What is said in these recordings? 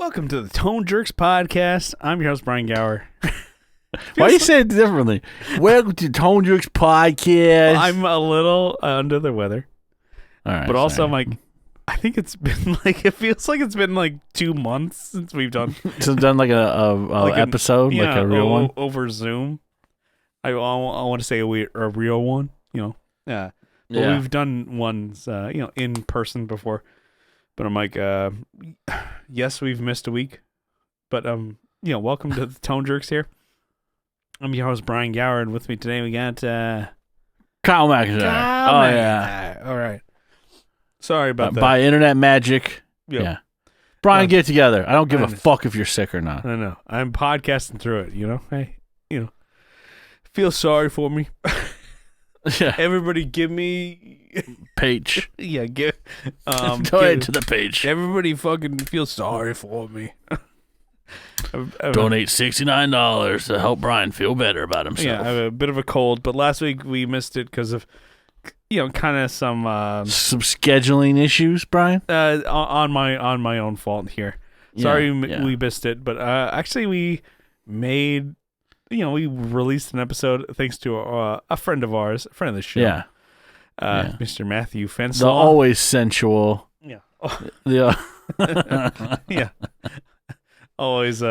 Welcome to the Tone Jerks podcast. I'm your host, Brian Gower. Why are you saying it differently? Welcome to Tone Jerks podcast. I'm a little under the weather. All right, but also I'm like, I think it's been like, it feels like it's been like 2 months since we've done. So done like a episode, like a real one? Over Zoom. I want to say a real one, you know. Yeah. But we've done ones, in person before. But I'm like, yes, we've missed a week. But, welcome to the Tone Jerks here. I'm your host, Brian Gower, and with me today we got... Kyle McIntyre. Yeah. All right. Sorry about that. By internet magic. Yep. Yeah. Brian, get together. I don't give a fuck if you're sick or not. I know. I'm podcasting through it, you know? Hey, feel sorry for me. Yeah. Everybody give me... Page. Yeah, go ahead to the page. Everybody fucking feel sorry for me. Donate $69 to help Brian feel better about himself. Yeah, I have a bit of a cold, but last week we missed it because of, kind of some scheduling issues, Brian. On my own fault here. Sorry, we missed it, but actually we made, we released an episode thanks to a friend of ours, a friend of the show. Yeah. Mr. Matthew Fenselau. The always sensual. Yeah. Yeah. Yeah. Always,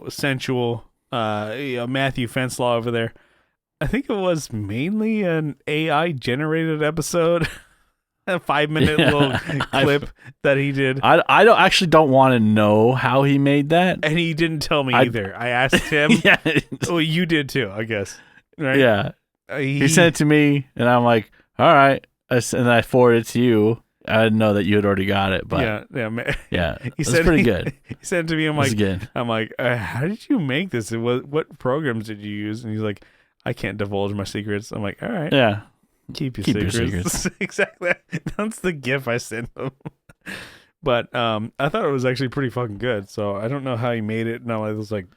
sensual. Matthew Fenselau over there. I think it was mainly an AI generated episode. A 5-minute little clip that he did. I don't want to know how he made that. And he didn't tell me either. I asked him. Yeah. Well, you did too, I guess. Right? Yeah. He sent it to me, and I'm like, all right. And I forwarded it to you. I didn't know that you had already got it, but yeah, it's pretty good. He sent it to me. I'm like, how did you make this? What programs did you use? And he's like, I can't divulge my secrets. I'm like, all right, yeah, keep your secrets. Exactly. That's the gif I sent him. But I thought it was actually pretty fucking good. So I don't know how he made it. No, I was like,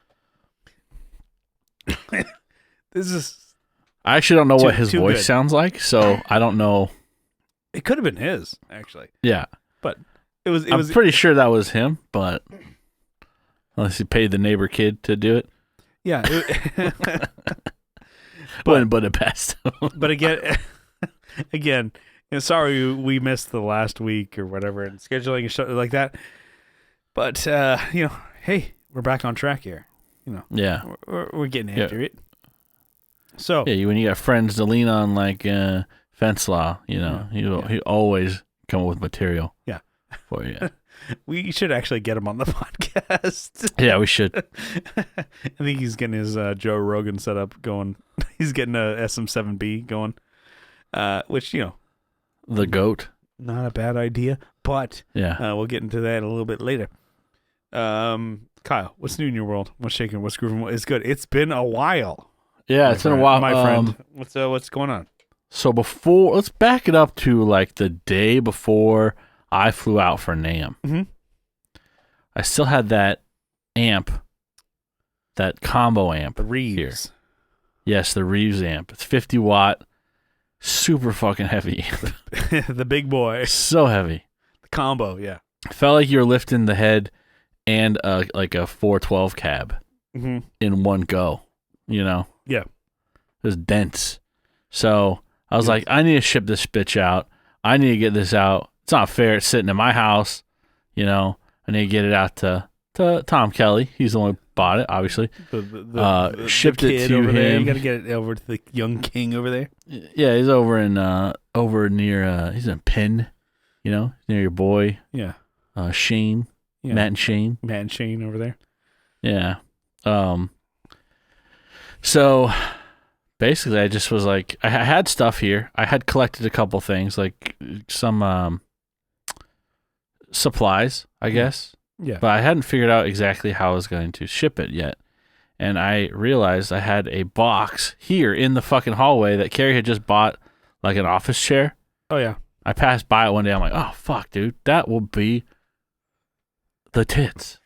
this is. I actually don't know what his voice sounds like, so I don't know. It could have been his, actually. Yeah. But I'm pretty sure that was him, but unless he paid the neighbor kid to do it. Yeah. But it passed. But again, sorry we missed the last week or whatever and scheduling a show like that. But hey, we're back on track here. Yeah. We're getting after it. So when you got friends to lean on like Fenselau, he always come up with material. Yeah, for you. We should actually get him on the podcast. Yeah, we should. I think he's getting his Joe Rogan setup going. He's getting a SM7B going, which the GOAT. Not a bad idea, but we'll get into that a little bit later. Kyle, what's new in your world? What's shaking? What's grooving? It's good. It's been a while. Yeah, it's been a while, my friend. What's going on? So let's back it up to like the day before I flew out for NAMM. Mm-hmm. I still had that amp, that combo amp. The Reeves. Here. Yes, the Reeves amp. It's 50 watt, super fucking heavy. The big boy. So heavy. The combo, yeah. Felt like you're lifting the head and like a 412 cab in one go, Yeah. It was dense. So I was like, I need to ship this bitch out. I need to get this out. It's not fair. It's sitting in my house. I need to get it out to Tom Kelly. He's the one who bought it, obviously. Shipped it to him. There. You got to get it over to the young king over there. Yeah, he's over near, he's in Penn, near your boy. Yeah. Shane. Yeah. Matt and Shane over there. Yeah. So basically I just was like, I had stuff here. I had collected a couple things, like some supplies, I guess. Yeah. But I hadn't figured out exactly how I was going to ship it yet. And I realized I had a box here in the fucking hallway that Carrie had just bought, like an office chair. Oh, yeah. I passed by it one day. I'm like, oh, fuck, dude. That will be the tits.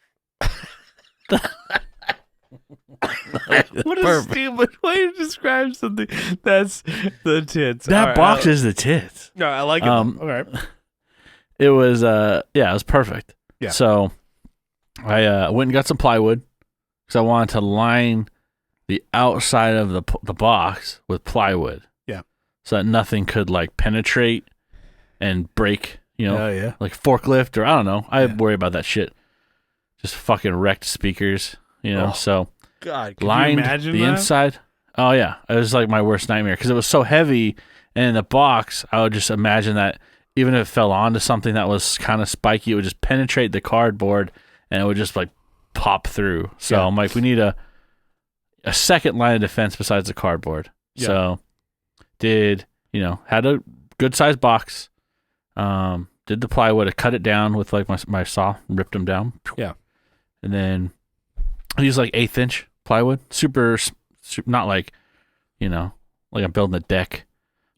What a stupid way to describe something. That's the tits. That box is the tits. No, I like it. All right. It was it was perfect. Yeah. So I went and got some plywood because I wanted to line the outside of the box with plywood. Yeah. So that nothing could like penetrate and break, like forklift or I don't know. I worry about that shit. Just fucking wrecked speakers, so God, can lined you imagine the that? inside. Oh yeah. It was like my worst nightmare because it was so heavy and in the box, I would just imagine that even if it fell onto something that was kind of spiky, it would just penetrate the cardboard and it would just like pop through. So I'm like, we need a second line of defense besides the cardboard. Yeah. So had a good sized box. Did the plywood, I cut it down with like my saw, ripped them down. Yeah. And then I used like 1/8 inch plywood, super, not like, like I'm building a deck,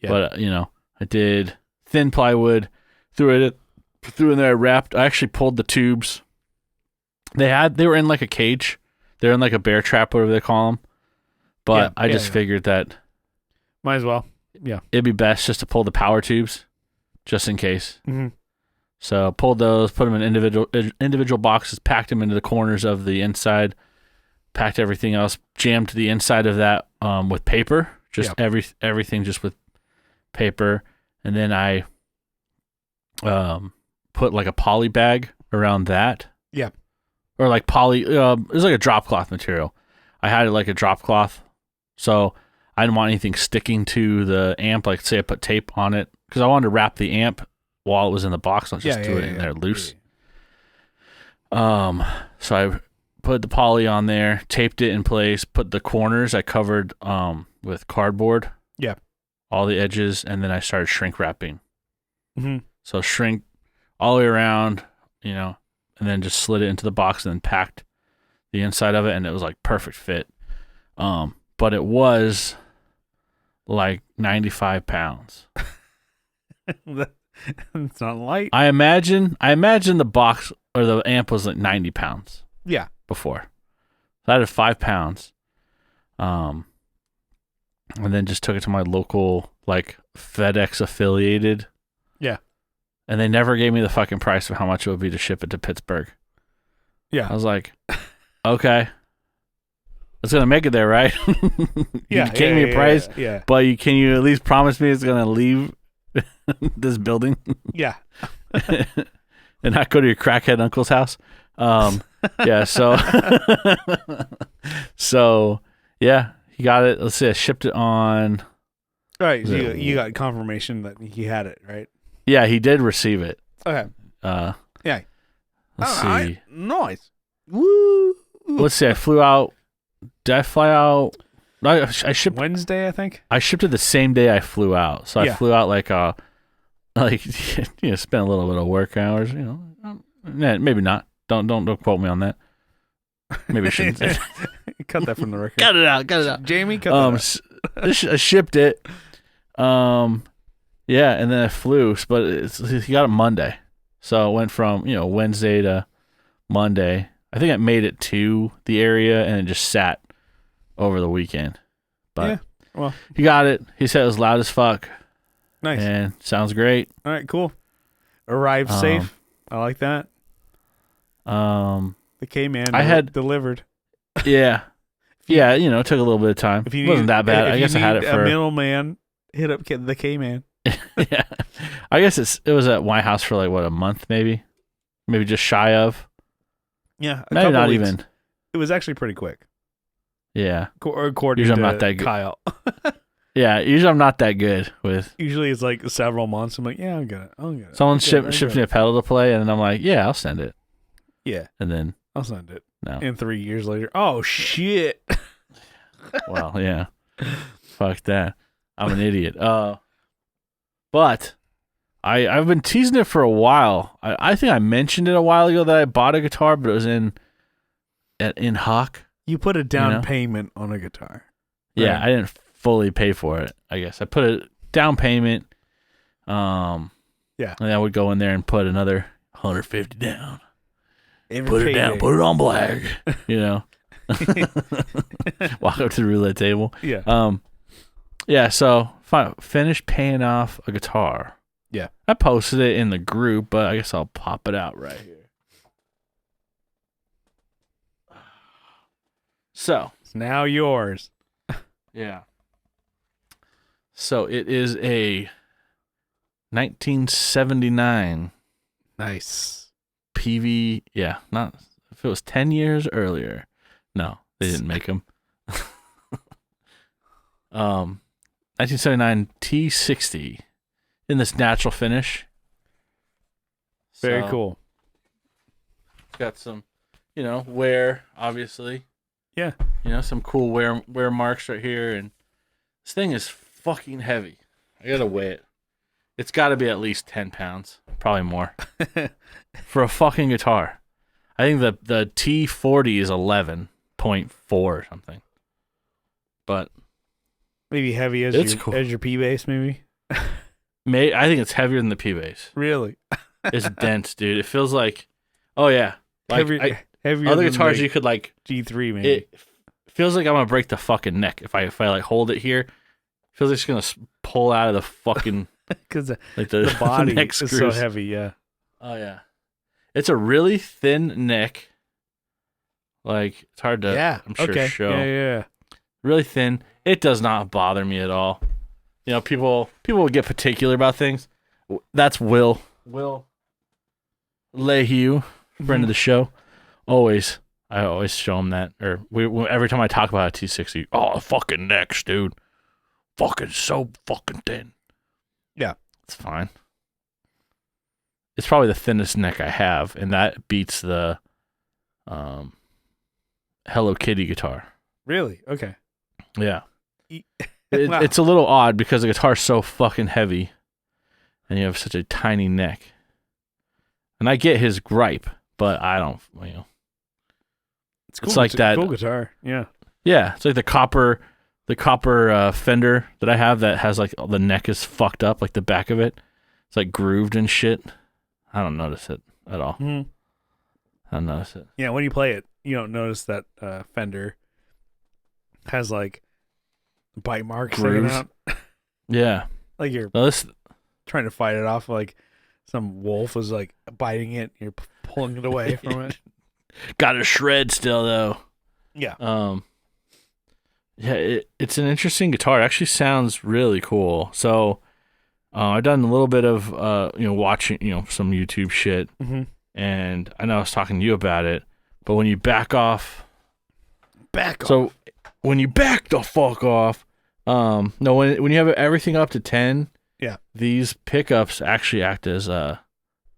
but I did thin plywood, threw in there, wrapped. I actually pulled the tubes. They were in like a cage. They're in like a bear trap, whatever they call them. But I just figured that might as well. Yeah. It'd be best just to pull the power tubes just in case. Mm-hmm. So pulled those, put them in individual boxes, packed them into the corners of the inside, packed everything else, jammed to the inside of that with paper, just everything just with paper. And then I put like a poly bag around that. Yeah. Or like poly, it was like a drop cloth material. I had it like a drop cloth. So I didn't want anything sticking to the amp. Like say I put tape on it because I wanted to wrap the amp while it was in the box. Let's just do it in there loose. So I put the poly on there, taped it in place, put the corners I covered with cardboard. Yeah. All the edges, and then I started shrink wrapping. Mm-hmm. So shrink all the way around, and then just slid it into the box and then packed the inside of it, and it was like perfect fit. But it was like 95 pounds. It's not light. I imagine the box or the amp was like 90 pounds. Yeah. Before. So I had 5 pounds. And then just took it to my local like FedEx affiliated. Yeah. And they never gave me the fucking price of how much it would be to ship it to Pittsburgh. Yeah. I was like, okay. It's going to make it there, right? You gave me a price, but can you at least promise me it's going to leave this building? Yeah. And not go to your crackhead uncle's house? Yeah, so yeah, he got it. Let's see, I shipped it on. All right, so you got confirmation that he had it, right? Yeah, he did receive it. Okay. Yeah. Let's see. Nice. Woo. Let's see. I flew out. Did I fly out? I shipped Wednesday, I think. I shipped it the same day I flew out. So I flew out spent a little bit of work hours. Maybe not. Don't quote me on that. Maybe I shouldn't. Cut that from the record. Cut it out. Jamie, cut that out. I shipped it. Yeah, and then I flew, but he got it Monday. So it went from, Wednesday to Monday. I think I made it to the area and it just sat over the weekend. But he got it. He said it was loud as fuck. Nice. And sounds great. All right, cool. Arrived safe. I like that. The K-Man had delivered. Yeah. Yeah, it took a little bit of time. It wasn't that bad. I guess I had it for a middleman. Hit up the K-Man. Yeah. I guess it was at my house for like a month maybe just shy of. Yeah, maybe not even. It was actually pretty quick. Yeah. According usually to I'm not that good. Kyle. Yeah, usually I'm not that good with. Usually it's like several months. I'm like, yeah, I'll get it. Someone ships me a pedal to play, and then I'm like, yeah, I'll send it. Yeah. And then I'll send it. No. And 3 years later, oh shit. Well, yeah. Fuck that. I'm an idiot. But I've been teasing it for a while. I think I mentioned it a while ago that I bought a guitar, but it was in Hawk. You put a down payment on a guitar. Right? Yeah, I didn't fully pay for it, I guess. I put a down payment. Yeah. And I would go in there and put another $150 down. Put it down, put it on black. Walk up to the roulette table. Yeah. Yeah, so finished paying off a guitar. Yeah. I posted it in the group, but I guess I'll pop it out right here. So it's now yours. Yeah. So it is a 1979 Nice. Peavey. Yeah, not if it was 10 years earlier. No, they didn't make them. 1979 T60 in this natural finish. Very cool. Got some, wear, obviously. Yeah. Some cool wear marks right here. And this thing is fucking heavy. I got to weigh it. It's got to be at least 10 pounds. Probably more. For a fucking guitar. I think the T40 is 11.4 or something. But maybe heavy as your P bass, maybe. I think it's heavier than the P bass. Really? It's dense, dude. It feels like, heavier other guitars you could like G3 maybe. It feels like I'm gonna break the fucking neck if I like hold it here. It feels like it's gonna pull out of the fucking because the body neck is so heavy. Yeah. Oh yeah, it's a really thin neck. Like it's hard to. Yeah. I'm sure show. Yeah. Really thin. It does not bother me at all. People will get particular about things. That's Will Lehue, friend of the show. I always show him that. Or every time I talk about a T60, fucking necks, dude. Fucking so fucking thin. Yeah. It's fine. It's probably the thinnest neck I have, and that beats the Hello Kitty guitar. Really? Okay. Yeah. Wow. It's a little odd because the guitar's so fucking heavy, and you have such a tiny neck. And I get his gripe, but I don't, It's cool. It's like that. Cool guitar. Yeah. Yeah. It's like the copper Fender that I have that has like the neck is fucked up, like the back of it. It's like grooved and shit. I don't notice it at all. Mm-hmm. I don't notice it. Yeah. When you play it, you don't notice that Fender has like bite marks hanging out. Yeah. Like you're trying to fight it off, like some wolf was like biting it. You're pulling it away from it. Got a shred still though. Yeah. Yeah, it's an interesting guitar. It actually sounds really cool. So, I've done a little bit of watching some YouTube shit, and I know I was talking to you about it. But when you back off. So when you back the fuck off, no, when you have everything up to 10, yeah, these pickups actually act as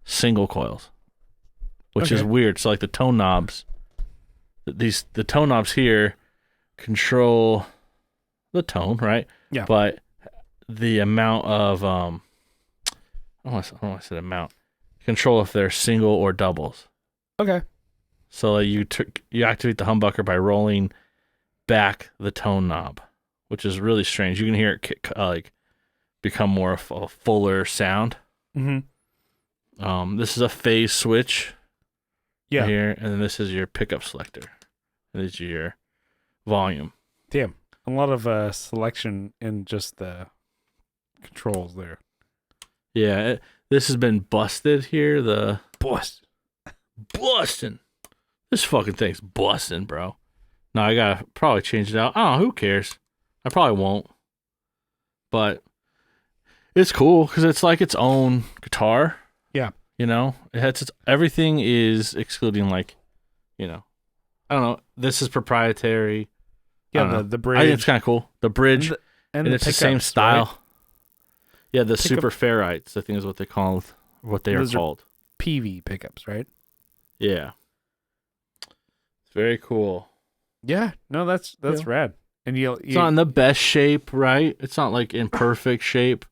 single coils, which is weird. So like the tone knobs, the tone knobs here control the tone, right? Yeah. But the amount of I don't want to say amount, control if they're single or doubles. Okay. So you activate the humbucker by rolling back the tone knob, which is really strange. You can hear it become more of a fuller sound. Mm-hmm. This is a phase switch. Yeah. Right here, and then this is your pickup selector. And this is your volume. Damn, a lot of selection in just the controls there. Yeah, this has been busted here. The busting. This fucking thing's busting, bro. No, I gotta probably change it out. I don't know, who cares? I probably won't. But it's cool because it's like its own guitar. Yeah. It has everything is excluding I don't know. This is proprietary. Yeah, the bridge. I think it's kind of cool. The bridge and it's the same style. Right? Yeah, the super ferrites, I think is what they are called. Peavey pickups, right? Yeah. It's very cool. Yeah, no, that's rad. And it's not in the best shape, right? It's not like in perfect shape,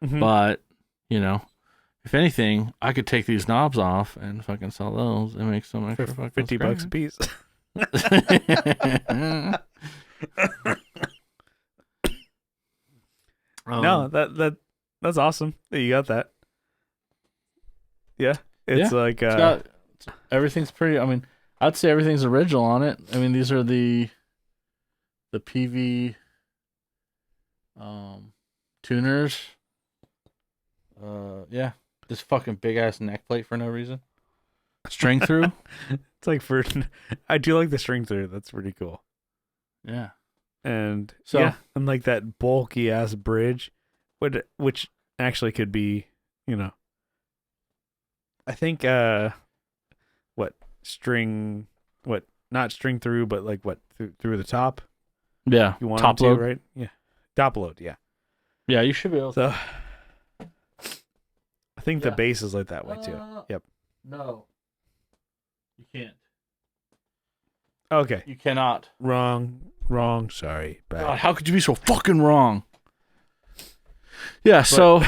but if anything, I could take these knobs off and fucking sell those and make some extra for $50 a piece. No, that's awesome that you got that. Yeah, it's everything's pretty. I mean, I'd say everything's original on it. I mean, these are the Peavey tuners. Yeah, this fucking big ass neck plate for no reason. String through. It's like I do like the string through. That's pretty cool. Yeah. And and like that bulky ass bridge, which actually could be, I think not string through, but like through the top. Yeah. You want top them to, load, right? Yeah. Top load, yeah. Yeah, you should be able to. So I think the base is like that way too. Yep. No. You can't. Okay. You cannot. Wrong. Sorry. Bad. God, how could you be so fucking wrong? Yeah, so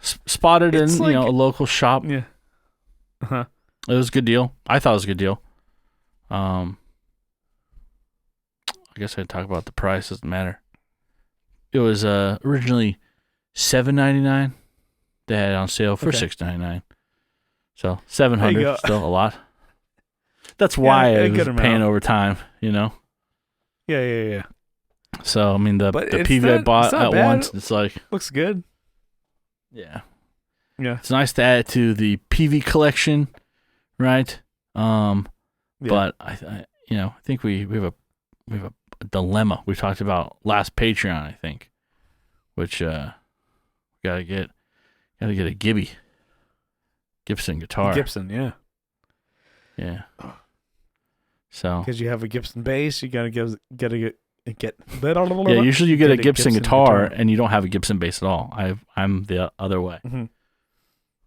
spotted in a local shop. Yeah. Uh-huh. It was a good deal. I thought it was a good deal. I guess I'd talk about the price. Doesn't matter. It was originally $7.99. They had it on sale for $6.99. So $700, still a lot. That's why I was paying over time, Yeah. So, I mean, the Peavey I bought at once, it's like... Looks good. Yeah. Yeah. It's nice to add it to the Peavey collection, right? But I think we have a dilemma we talked about last Patreon, I think, which gotta get a Gibson guitar. Gibson, yeah. Yeah. So because you have a Gibson bass, you gotta get. Yeah, usually you get a Gibson guitar and you don't have a Gibson bass at all. I'm the other way. Mm-hmm.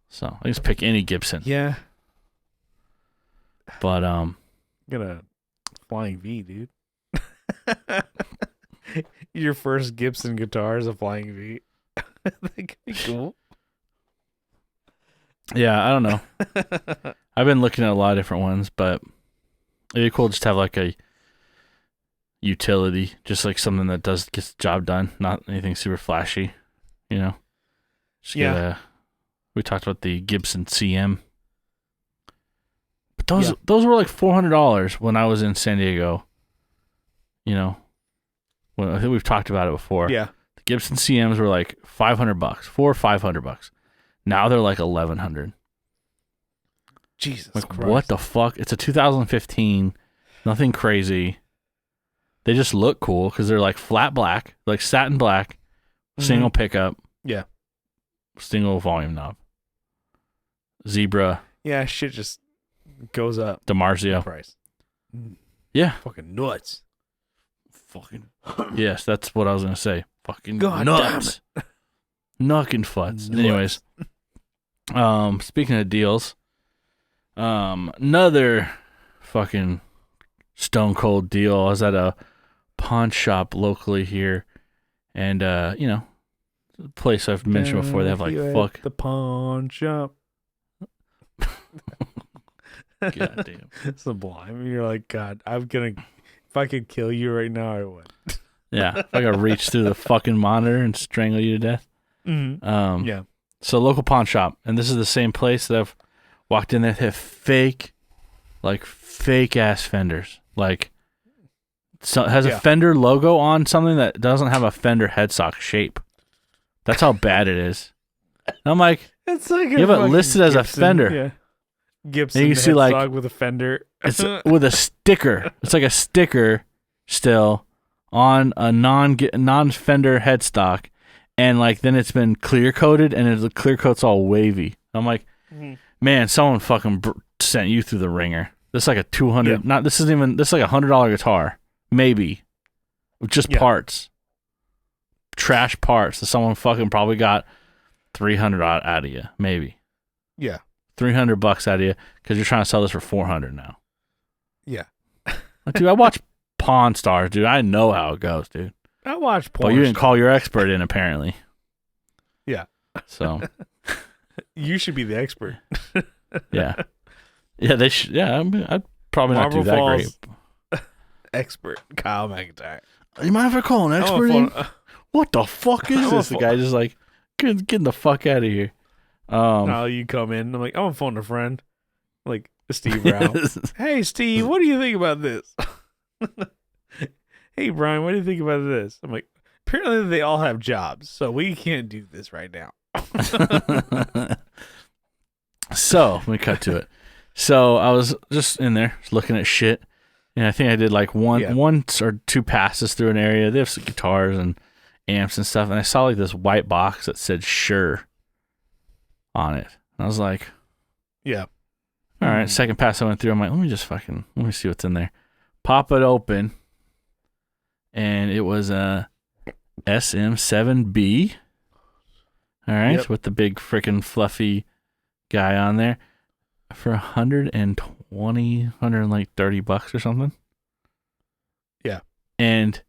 So I just pick any Gibson. Yeah. But Got a Flying V, dude. Your first Gibson guitar is a Flying V. That could be cool. Yeah, I don't know. I've been looking at a lot of different ones, but it'd be cool just to have like a utility, just like something that gets the job done, not anything super flashy, Just we talked about the Gibson CM. But those were like $400 when I was in San Diego. Well, I think we've talked about it before. Yeah. The Gibson CMs were like $500, $400 or $500. Now they're like $1,100. Jesus like, Christ. What the fuck? It's a 2015. Nothing crazy. They just look cool because they're like flat black, like satin black, single pickup. Yeah. Single volume knob. Zebra. Yeah, shit just goes up. DiMarzio. Price. Yeah. Fucking nuts. Fucking. Yes, that's what I was going to say. Fucking God nuts. Knuckin' futs. Anyways. Speaking of deals, another fucking stone cold deal. I was at a pawn shop locally here, and the place I've mentioned before, they have like the pawn shop. God damn. Sublime. You're like, God, if I could kill you right now, I would. Yeah, if I could reach through the fucking monitor and strangle you to death. Mm-hmm. Yeah. So local pawn shop, and this is the same place that I've walked in there. They have fake ass fenders. Like, so it has a Fender logo on something that doesn't have a Fender headstock shape. That's how bad it is. And I'm like, it's like you have it listed as a Fender. Yeah. Gibson. And you can see like with a Fender. It's with a sticker. It's like a sticker still on a non-Fender headstock, and like then it's been clear coated, and the clear coat's all wavy. I'm like, man, someone fucking sent you through the ringer. This is like a $200. Yeah. This is like $100 guitar, maybe, with just parts, trash parts that someone fucking probably got $300 out of you, maybe. Yeah. $300 out of you because you're trying to sell this for $400 now. Yeah. Dude, I watch Pawn Stars, dude. I know how it goes, dude. I watch porn. But you didn't call your expert in, apparently. Yeah. So. You should be the expert. Yeah. Yeah, they should. Yeah, I'd probably not do that great. Expert, Kyle McIntyre. You mind if I call an expert in? What the fuck is this? The guy just like, getting the fuck out of here. Now you come in. I'm like, I'm gonna phone a friend, like Steve Brown. Hey, Steve, what do you think about this? Hey, Brian, what do you think about this? I'm like, apparently they all have jobs, so we can't do this right now. So let me cut to it. So I was just in there looking at shit, And I think I did like one or two passes through an area. They have some guitars and amps and stuff. And I saw like this white box that said Shure on it. And I was like, yeah. All right. Second pass I went through, I'm like, let me see what's in there. Pop it open. And it was a SM7B. All right. With the big freaking fluffy guy on there for $130 or something. Yeah. And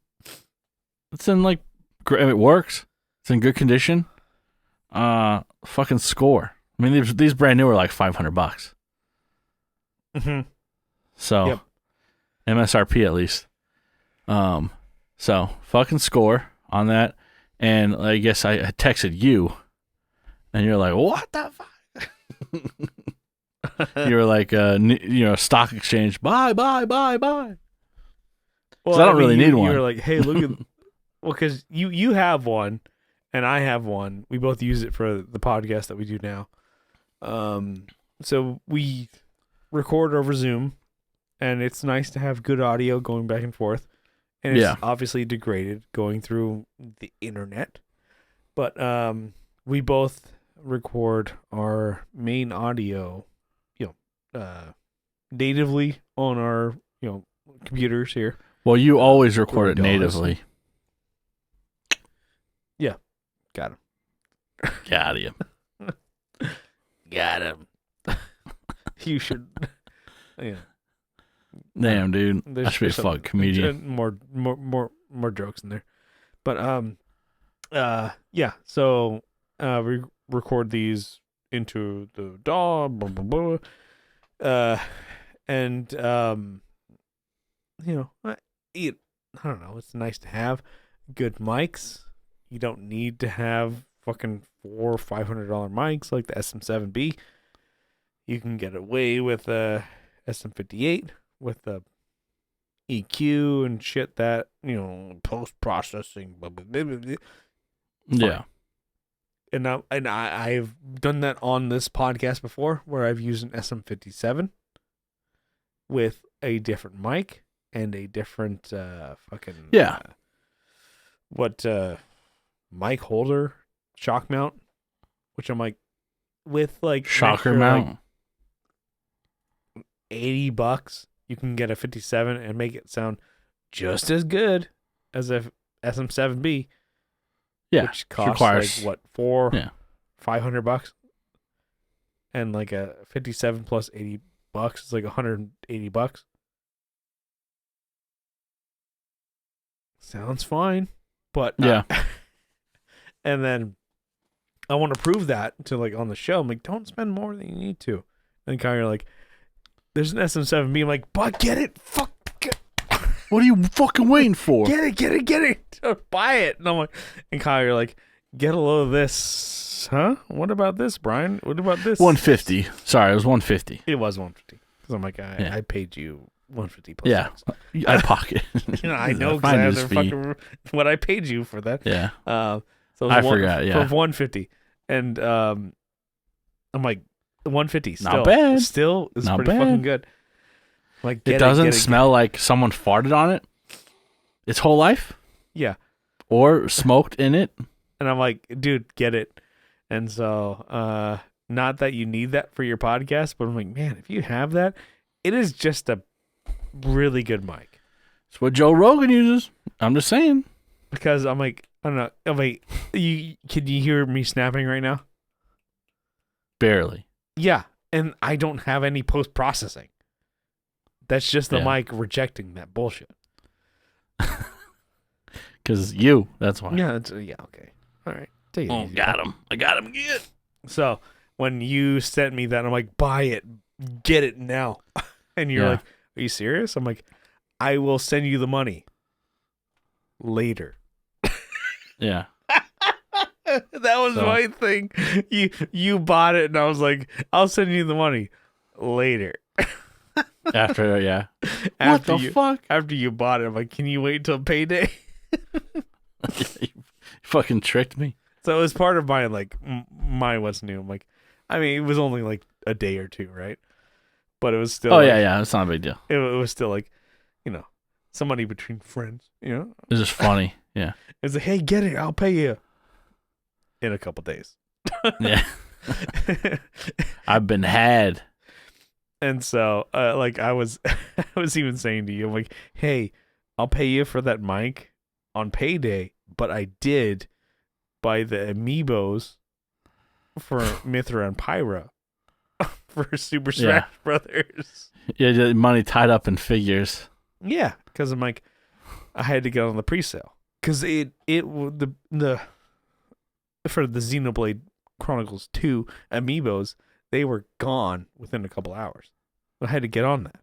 it's in like, it works. It's in good condition. Fucking score. I mean, these brand new are like $500. Mm-hmm. So, MSRP at least. So fucking score on that. And I guess I texted you, and you're like, what the fuck? You were like, stock exchange, buy. Well, I don't really need one. You were like, hey, look at, well, because you have one, and I have one. We both use it for the podcast that we do now. So we record over Zoom, and it's nice to have good audio going back and forth. And it's obviously degraded going through the internet. But we both record our main audio, natively on our, computers here. Well, you always record it natively. Yeah. Got him. Got him. Got him. You should. Yeah. Damn, dude. I should be a fucking comedian. More jokes in there. But so we record these into the DAW, blah blah blah. And I don't know, it's nice to have good mics. You don't need to have fucking $400 or $500 mics like the SM7B. You can get away with a SM58 with the EQ and shit that, post-processing, blah, blah, blah, blah. Yeah. And I've done that on this podcast before, where I've used an SM57 with a different mic and a different mic holder, shock mount, which I'm like, with like shocker mount, like $80, you can get a 57 and make it sound just as good as a SM7B. Yeah, which costs like $500, and like a 57 plus $80 is like $180. Sounds fine, but and then I want to prove that to like on the show. I'm like, don't spend more than you need to. And kind of like, there's an SM7B. I'm like, but get it, fuck. What are you fucking waiting for? Get it. Buy it. And I'm like, and Kyle, you're like, get a load of this, huh? What about this, Brian? What about this? $150. Sorry, it was $150. It was $150 because I'm like, I paid you $150 plus. Yeah, I pocket. I know because I have the fucking what I paid you for that. Yeah. So I forgot. Yeah, for $150, and I'm like, $150 still not bad. Still is not pretty bad. Fucking good. Like, it doesn't smell like someone farted on it its whole life. Yeah. Or smoked in it. And I'm like, dude, get it. And so, not that you need that for your podcast, but I'm like, man, if you have that, it is just a really good mic. It's what Joe Rogan uses. I'm just saying. Because I'm like, I don't know. I'm like, can you hear me snapping right now? Barely. Yeah. And I don't have any post-processing. That's just the mic rejecting that bullshit. Because that's why. Yeah, okay. All right. Take it easy. Got him. I got him again. So when you sent me that, I'm like, buy it. Get it now. And you're like, are you serious? I'm like, I will send you the money later. Yeah. That was my thing. You bought it, and I was like, I'll send you the money later. After, what the fuck? After you bought it, I'm like, can you wait till payday? You fucking tricked me. So it was part of my, like, my what's new. I'm like, I mean, it was only like a day or two, right? But it was still. Oh, yeah, it's not a big deal. It was still like, some money between friends. It's just funny. Yeah. It's like, hey, get it. I'll pay you in a couple days. Yeah. I've been had. And so, I was even saying to you, I'm like, hey, I'll pay you for that mic on payday, but I did buy the amiibos for Mithra and Pyra for Super Smash Brothers. Yeah, the money tied up in figures. Yeah, because I'm like, I had to get on the pre-sale because the for the Xenoblade Chronicles 2 amiibos, they were gone within a couple hours. I had to get on that.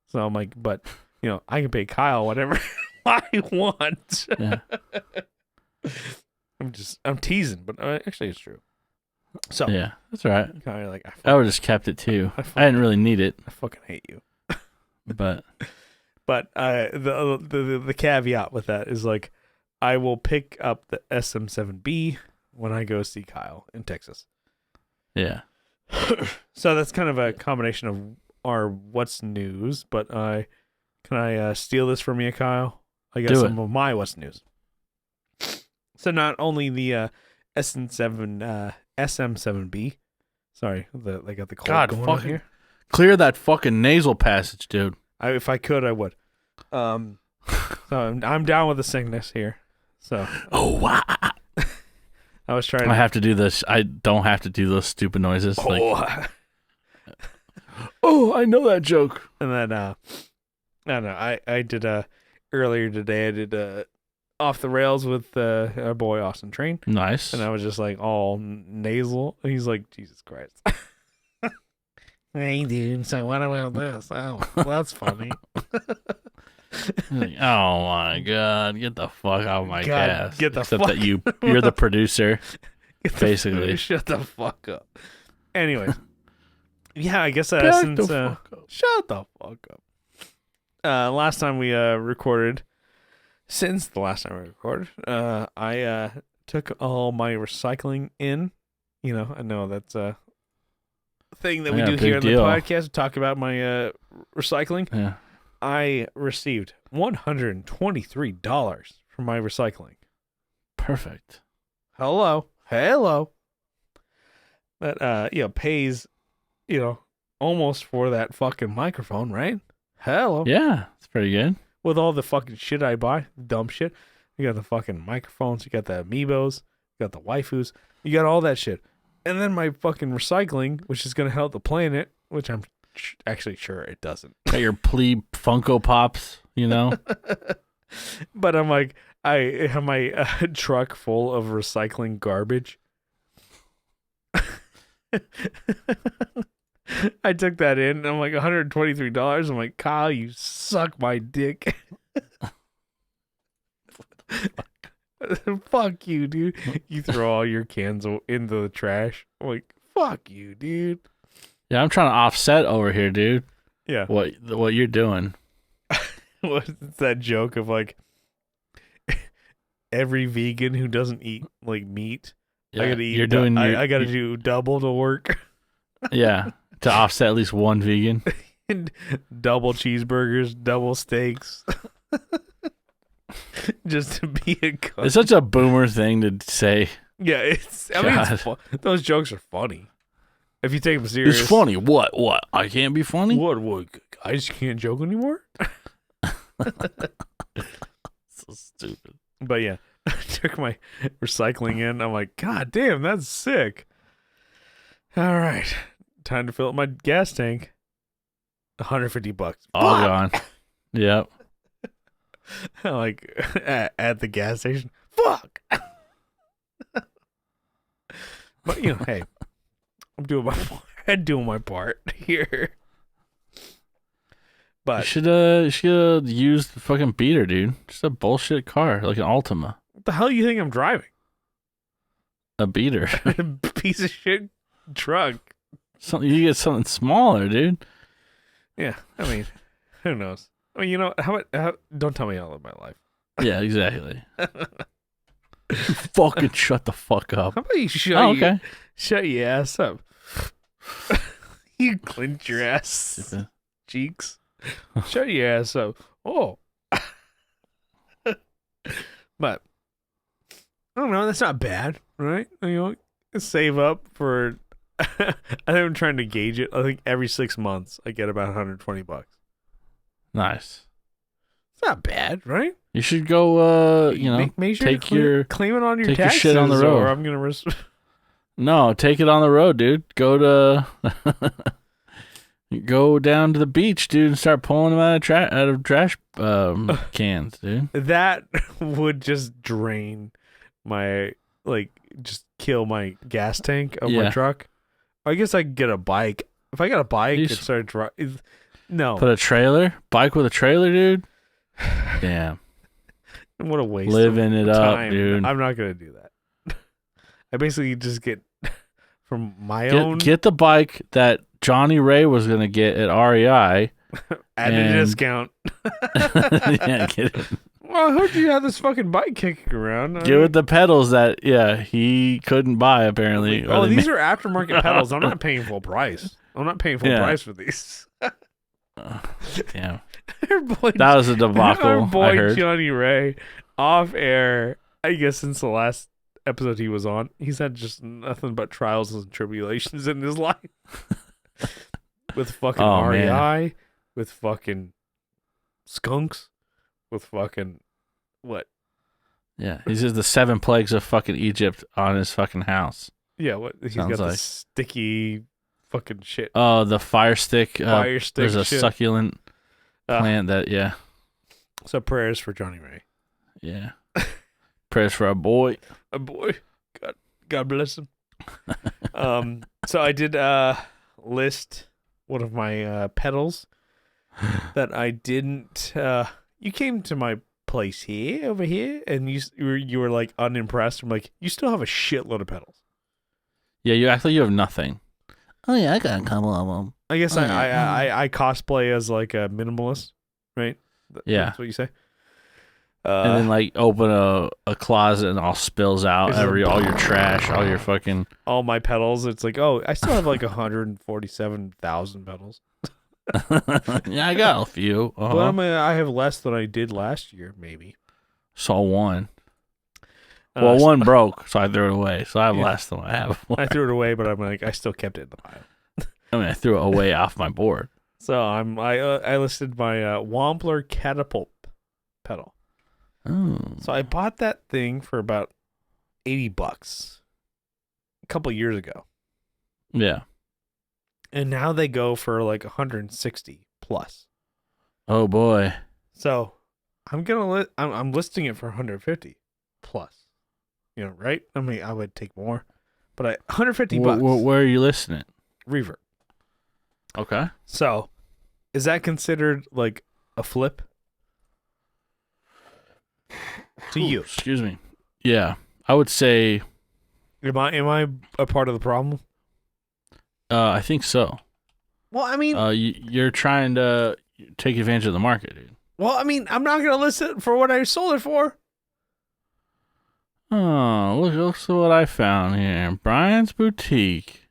So I'm like, but I can pay Kyle whatever I want. Yeah. I'm teasing, but actually it's true. So yeah, that's all right. Kind of like I would have just kept it too. I didn't really need it. I fucking hate you. But the caveat with that is like, I will pick up the SM7B when I go see Kyle in Texas. Yeah. So that's kind of a combination of our what's news, but can I steal this from you, Kyle? I got some of my what's news. So not only the SM7B, sorry, they got the cold going on here. Clear that fucking nasal passage, dude. If I could, I would. So I'm down with the sickness here. So wow. I was trying. I have to do this. I don't have to do those stupid noises. I know that joke. And then I don't know. I did earlier today. I did Off the Rails with our boy Austin Train. Nice. And I was just like all nasal. He's like, Jesus Christ. Hey dude, so what about this? Oh, well, that's funny. Like, oh my god, get the fuck out of my cast. Get the Except fuck. That you're the producer. Basically. Shut the fuck up. Anyways. Yeah, I guess shut the fuck up. Last time we recorded, since the last time we recorded, I took all my recycling in. I know that's a thing that we do here on the podcast. We talk about my recycling. Yeah. I received $123 for my recycling. Perfect. Hello. That pays, almost for that fucking microphone, right? Hello. Yeah, it's pretty good. With all the fucking shit I buy, dumb shit. You got the fucking microphones, you got the amiibos, you got the waifus, you got all that shit. And then my fucking recycling, which is going to help the planet, which I'm actually sure it doesn't. Got your plebe Funko Pops, But I'm like, I have my truck full of recycling garbage. I took that in, and I'm like, $123. I'm like, Kyle, you suck my dick. Fuck you, dude. You throw all your cans into the trash. I'm like, fuck you, dude. Yeah, I'm trying to offset over here, dude. Yeah. What you're doing. What's that joke of like every vegan who doesn't eat like meat? Yeah, I gotta eat. I gotta do double to work. Yeah, to offset at least one vegan. And double cheeseburgers, double steaks. Just to be a cunt. It's such a boomer thing to say. Yeah, it's those jokes are funny. If you take them serious. It's funny. What? I can't be funny? What? I just can't joke anymore? So stupid. But yeah, I took my recycling in. I'm like, God damn, that's sick. All right. Time to fill up my gas tank. $150. All gone. Yep. Like at the gas station. Fuck. But hey, I'm doing my part here. But you should use the fucking beater, dude. Just a bullshit car, like an Altima. What the hell do you think I'm driving? A beater. Piece of shit truck. You get something smaller, dude. Yeah, I mean, who knows? I mean, how don't tell me all of my life. Yeah, exactly. Fucking shut the fuck up. How about you shut your ass up? You clench your ass cheeks. Shut your ass up. Oh. But I don't know. That's not bad, right? Save up for. I think I'm trying to gauge it. I think every 6 months I get about $120. Nice. It's not bad, right? You should go. Make sure take claim it on your take taxes, your shit on the road. or I'm gonna. No, take it on the road, dude. Go down to the beach, dude, and start pulling them out of trash cans, dude. That would just drain my just kill my gas tank of my truck. I guess I could get a bike. If I got a bike and start driving, no. Put a bike with a trailer, dude. Damn. What a waste. Living it time. up, dude. I'm not gonna do that. I basically just get from my own. Get the bike that Johnny Ray was gonna get at REI at a discount. Yeah, get it. Well, I heard you had this fucking bike kicking around. Give it the pedals that he couldn't buy apparently. These are aftermarket pedals. I'm not paying full price. I'm not paying full price for these. Damn. Boy, that was a debacle. Our boy I heard. Johnny Ray off air. I guess since the last episode he was on, he's had just nothing but trials and tribulations in his life. With fucking REI, man. With fucking skunks, with fucking what? Yeah, he's just the 7 plagues of fucking Egypt on his fucking house. Yeah, what? He's got the sticky fucking shit. Oh, the fire stick. There's a succulent plant that, yeah. So prayers for Johnny Ray. Yeah. Prayers for a boy. A boy. God bless him. So I did list one of my pedals that I didn't. You came to my place over here, and you were like unimpressed. I'm like, you still have a shitload of pedals. Yeah, you act like you have nothing. Oh yeah, I got a couple of them. I guess I cosplay as like a minimalist, right? Yeah, that's what you say. And then like open a closet and all spills out all your trash, all your fucking all my pedals. It's like, oh, I still have like 147,000 pedals. Yeah, I got a few. But I have less than I did last year, maybe. Saw one. Well, one broke, so I threw it away. So I have less than I have. I threw it away, but I'm like, I still kept it in the pile. I mean, I threw it away off my board. So I listed my Wampler Catapult pedal. Oh. So I bought that thing for about $80 a couple years ago. Yeah. And now they go for like 160 plus. Oh boy. So I'm listing it for 150 plus. You know, right? I mean, I would take more, but $150. Where are you listing it? Reverb. Okay. So, is that considered like a flip to you? Excuse me. Yeah, I would say. Am I a part of the problem? I think so. Well, I mean, you're trying to take advantage of the market, dude. Well, I mean, I'm not gonna list it for what I sold it for. Oh, look what I found here. Brian's Boutique.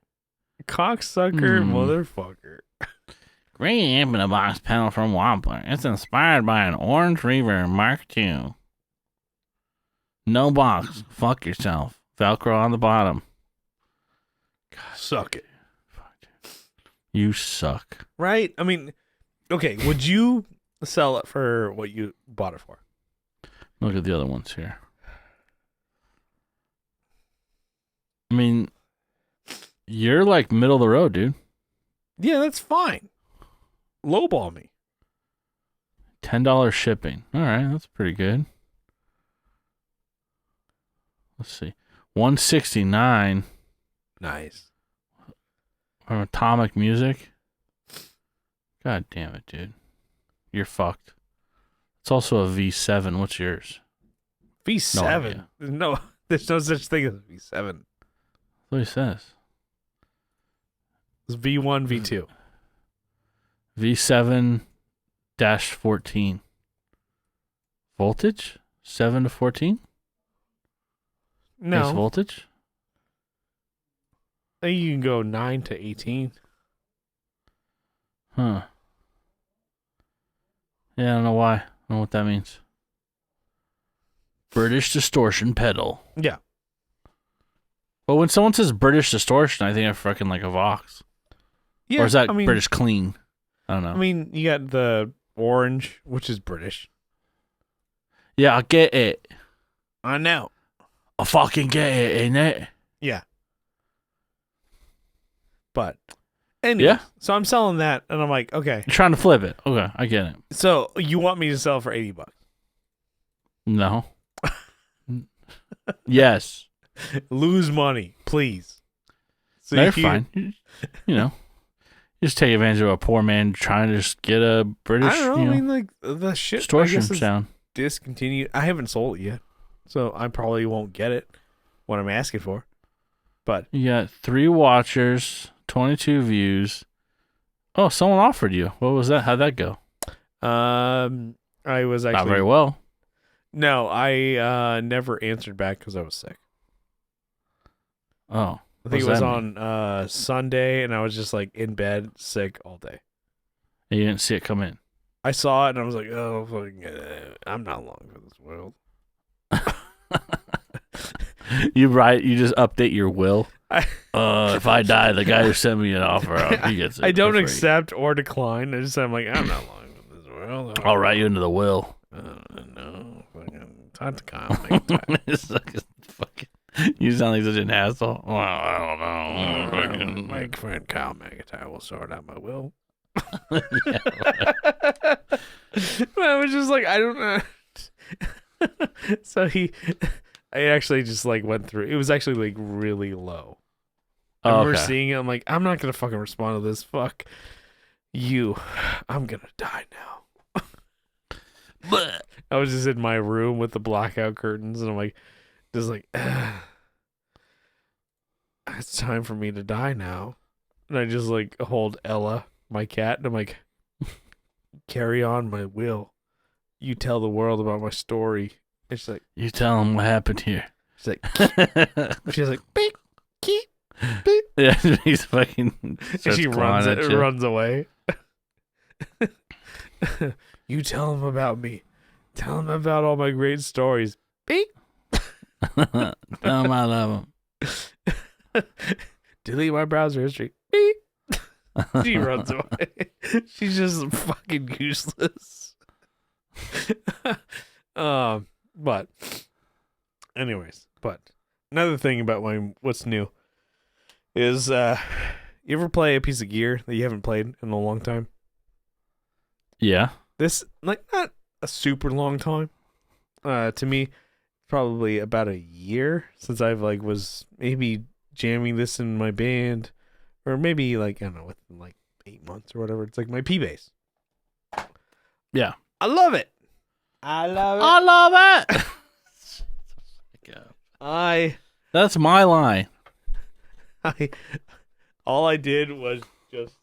Cocksucker motherfucker. Great amp in a box pedal from Wampler. It's inspired by an orange Reverb Mark II. No box. Fuck yourself. Velcro on the bottom. God, suck it. You suck. Right? I mean, okay, would you sell it for what you bought it for? Look at the other ones here. I mean, you're like middle of the road, dude. Yeah, that's fine. Lowball me. $10 shipping. All right, that's pretty good. Let's see. $169. Nice. From Atomic Music. God damn it, dude. You're fucked. It's also a V7. What's yours? V7? No, there's no such thing as a V7. That's what he says. It's V1, V2. V7-14. Voltage? 7 to 14? No. Base voltage? I think you can go 9 to 18. Huh. Yeah, I don't know why. I don't know what that means. British distortion pedal. Yeah. But when someone says British distortion, I think I fucking like a Vox. Yeah. Or is that British clean? I don't know. I mean, you got the orange, which is British. Yeah, I get it. I know. I fucking get it, innit? Yeah. But anyway, yeah. So I'm selling that, and I'm like, okay. You're trying to flip it. Okay, I get it. So you want me to sell for $80? No. Yes. Lose money, please. So They're fine. You know, just take advantage of a poor man trying to just get a British. I don't know. I mean, like the shit distortion sound. Discontinued. I haven't sold it yet, so I probably won't get it. What I'm asking for, but you got 3 watchers, 22 views. Oh, someone offered you. What was that? How'd that go? I was actually not very well. No, I never answered back because I was sick. Oh, I think it was on Sunday, and I was just like in bed, sick all day. And you didn't see it come in. I saw it, and I was like, "Oh, fucking, I'm not long for this world." You just update your will. If I die, the guy who sent me an offer, he gets it. I don't accept or decline. I'm like, I'm not long for this world. I'll write you into the will. No, fucking talk to Kyle McIntyre. You sound like such an asshole. Well, I don't know. My friend Kyle McIntyre will sort out my will. I was just like, I don't know. So I actually just like went through. It was actually like really low. I remember seeing it. I'm like, I'm not gonna fucking respond to this. Fuck you. I'm gonna die now. I was just in my room with the blackout curtains, and I'm like, just like, it's time for me to die now. And I just like hold Ella, my cat, and I'm like, carry on my will. You tell the world about my story. And she's like, you tell them what happened here. She's like, beep, keep, beep. Yeah, he's fucking. And she runs away. You tell them about me. Tell them about all my great stories. Beep. Tell them I love them. Delete my browser history. Beep. She runs away. She's just fucking useless. But anyways, another thing about what's new is you ever play a piece of gear that you haven't played in a long time? Yeah. This like not a super long time. To me, probably about a year since I've like was maybe jamming this in my band, or maybe like I don't know, within like 8 months or whatever. It's like my P-bass. Yeah, I love it. I love it. That's my line. All I did was just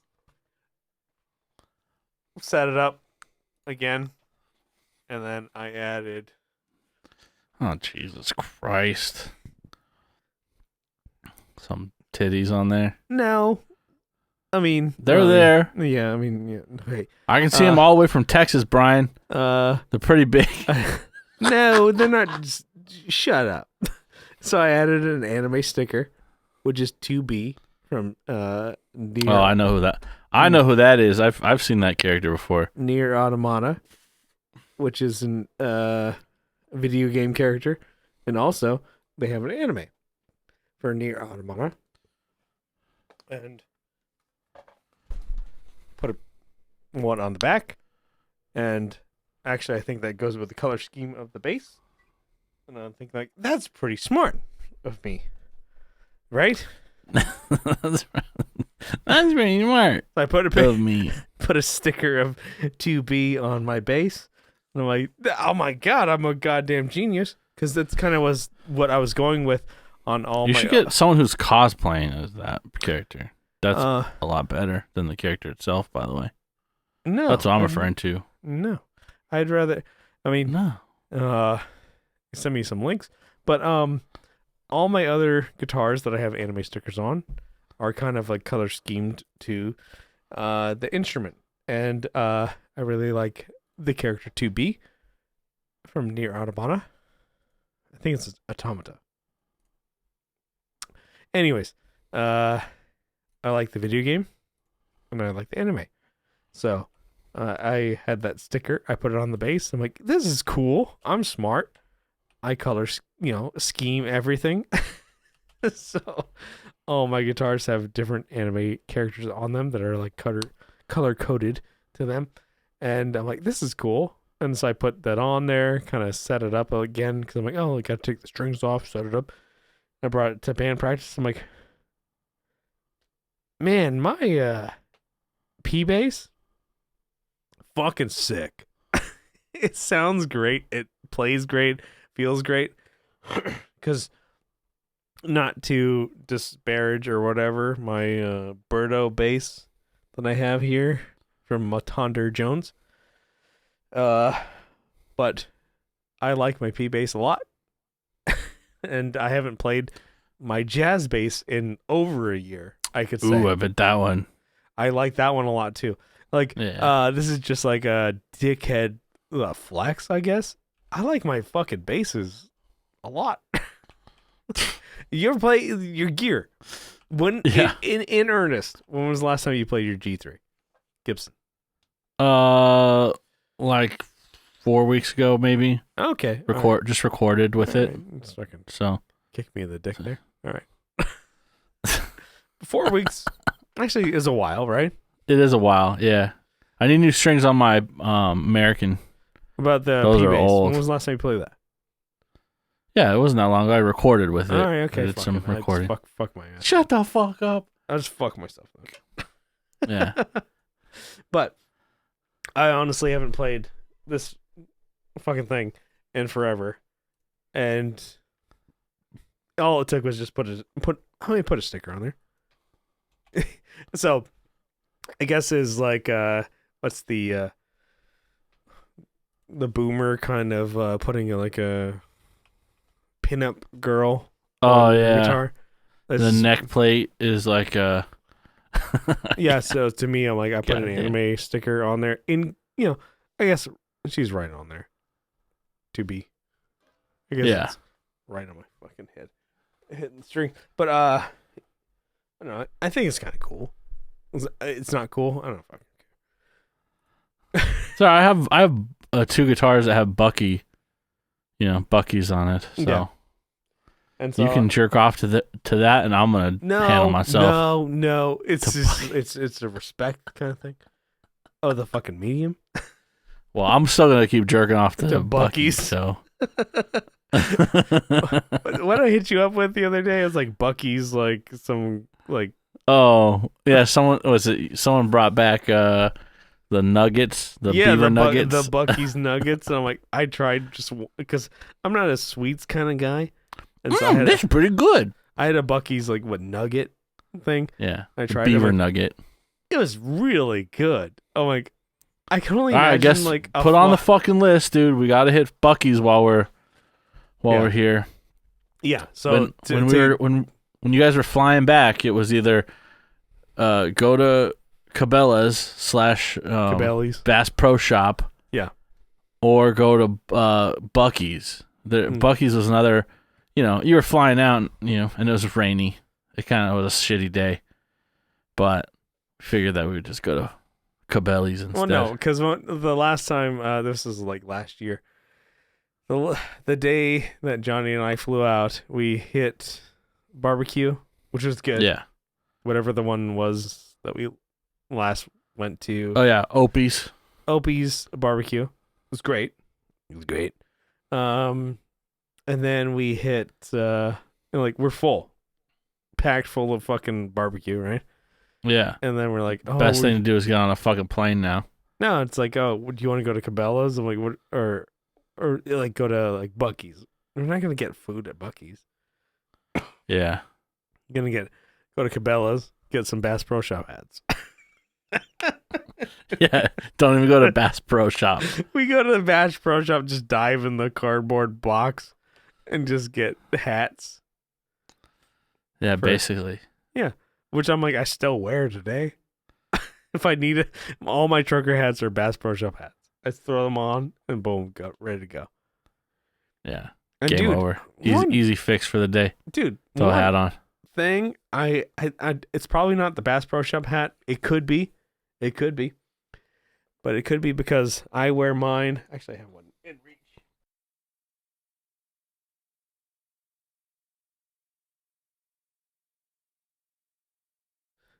set it up again, and then I added. Oh, Jesus Christ. Some titties on there. No. I mean, they're there. Yeah, I mean, yeah. Okay. I can see them all the way from Texas, Brian. They're pretty big. No, they're not. Shut up. So I added an anime sticker, which is 2B from Nier. Oh, I know who that. I know who that is. I've seen that character before. Nier Automata, which is an video game character, and also they have an anime for Nier Automata, and put one on the back, and actually I think that goes with the color scheme of the base, and I'm thinking like that's pretty smart of me, right? That's pretty smart. I put a sticker of 2B on my base, and I'm like, oh my god, I'm a goddamn genius, because that's kind of was what I was going with on all. You should get someone who's cosplaying as that character. That's a lot better than the character itself, by the way. No, that's what I'm referring to. No, I'd rather. I mean, no. Send me some links, but all my other guitars that I have anime stickers on are kind of like color schemed to the instrument, and I really like the character 2B from Nier Automata. I think it's Automata. Anyways, I like the video game, and I like the anime. So I had that sticker. I put it on the base. I'm like, this is cool. I'm smart. I color, scheme everything. So all my guitars have different anime characters on them that are like color coded to them. And I'm like, this is cool. And so I put that on there, kind of set it up again, because I'm like, oh, I got to take the strings off, set it up. I brought it to band practice. I'm like, man, my P bass, fucking sick. It sounds great. It plays great. Feels great. Because not to disparage or whatever, my Birdo bass that I have here from Matonder Jones. But I like my P bass a lot. And I haven't played my jazz bass in over a year, I could say. Ooh, I bet that one. I like that one a lot too. Like, this is just like a dickhead flex, I guess. I like my fucking basses a lot. You ever play your gear? When in earnest, when was the last time you played your G3 Gibson? Like 4 weeks ago, maybe. Okay. Just recorded with it. So kick me in the dick there. All right. 4 weeks actually is a while, right? It is a while, yeah. I need new strings on my American. About the Those P are bass. old. When was the last time you played that? Yeah, it wasn't that long ago. I recorded with it. All right, okay. I did some recording. Fuck my ass. Shut the fuck up. I just fuck myself up. Yeah. But I honestly haven't played this fucking thing in forever. And all it took was just put a sticker on there. So I guess is like what's the boomer kind of putting like a pinup girl guitar. The neck plate is like a yeah, so to me I'm like I put an anime sticker on there in I guess she's right on there. To be. I guess it's right on my fucking head. Hitting the string. But I don't know, I think it's kinda cool. It's not cool. I don't fucking care. So I have 2 guitars that have Bucky's on it. So, yeah. And so you can jerk off to that, and I'm gonna handle myself. No, it's just it's a respect kind of thing. Oh, the fucking medium. Well, I'm still gonna keep jerking off to Bucky's. So, what I hit you up with the other day is like Bucky's, like some like. Oh yeah, someone brought back the nuggets, the beaver nuggets, the Bucky's nuggets, and I'm like, I tried just because I'm not a sweets kind of guy, and so that's pretty good. I had a Bucky's like nugget thing. Yeah, I tried beaver nugget. It was really good. I'm like, I can only imagine. I guess like put on the fucking list, dude. We got to hit Bucky's while we're here. Yeah. So when you guys were flying back, it was either go to Cabela's / Bass Pro Shop. Yeah. Or go to Bucky's. Bucky's was another, you were flying out, and it was rainy. It kind of was a shitty day. But figured that we would just go to Cabela's instead. Well, no, because the last time, this was like last year, the day that Johnny and I flew out, we hit barbecue, which was good. Yeah. Whatever the one was that we last went to. Oh, yeah. Opie's barbecue. It was great. And then we hit, we're full. Packed full of fucking barbecue, right? Yeah. And then we're like, best thing to do is get on a fucking plane now. No, it's like, do you want to go to Cabela's? I'm like, what? Or like go to like Bucky's. We're not gonna get food at Bucky's. Yeah. You're gonna go to Cabela's, get some Bass Pro Shop hats. Yeah, don't even go to Bass Pro Shop. We go to the Bass Pro Shop, just dive in the cardboard box, and just get hats. Yeah, basically. Yeah, which I'm like, I still wear today. If I need it, all my trucker hats are Bass Pro Shop hats. I throw them on, and boom, go ready to go. Yeah. And Game dude, over. Easy fix for the day. Dude, throw a hat on. Thing, I it's probably not the Bass Pro Shop hat. It could be. But it could be because I wear mine. Actually, I have one in reach.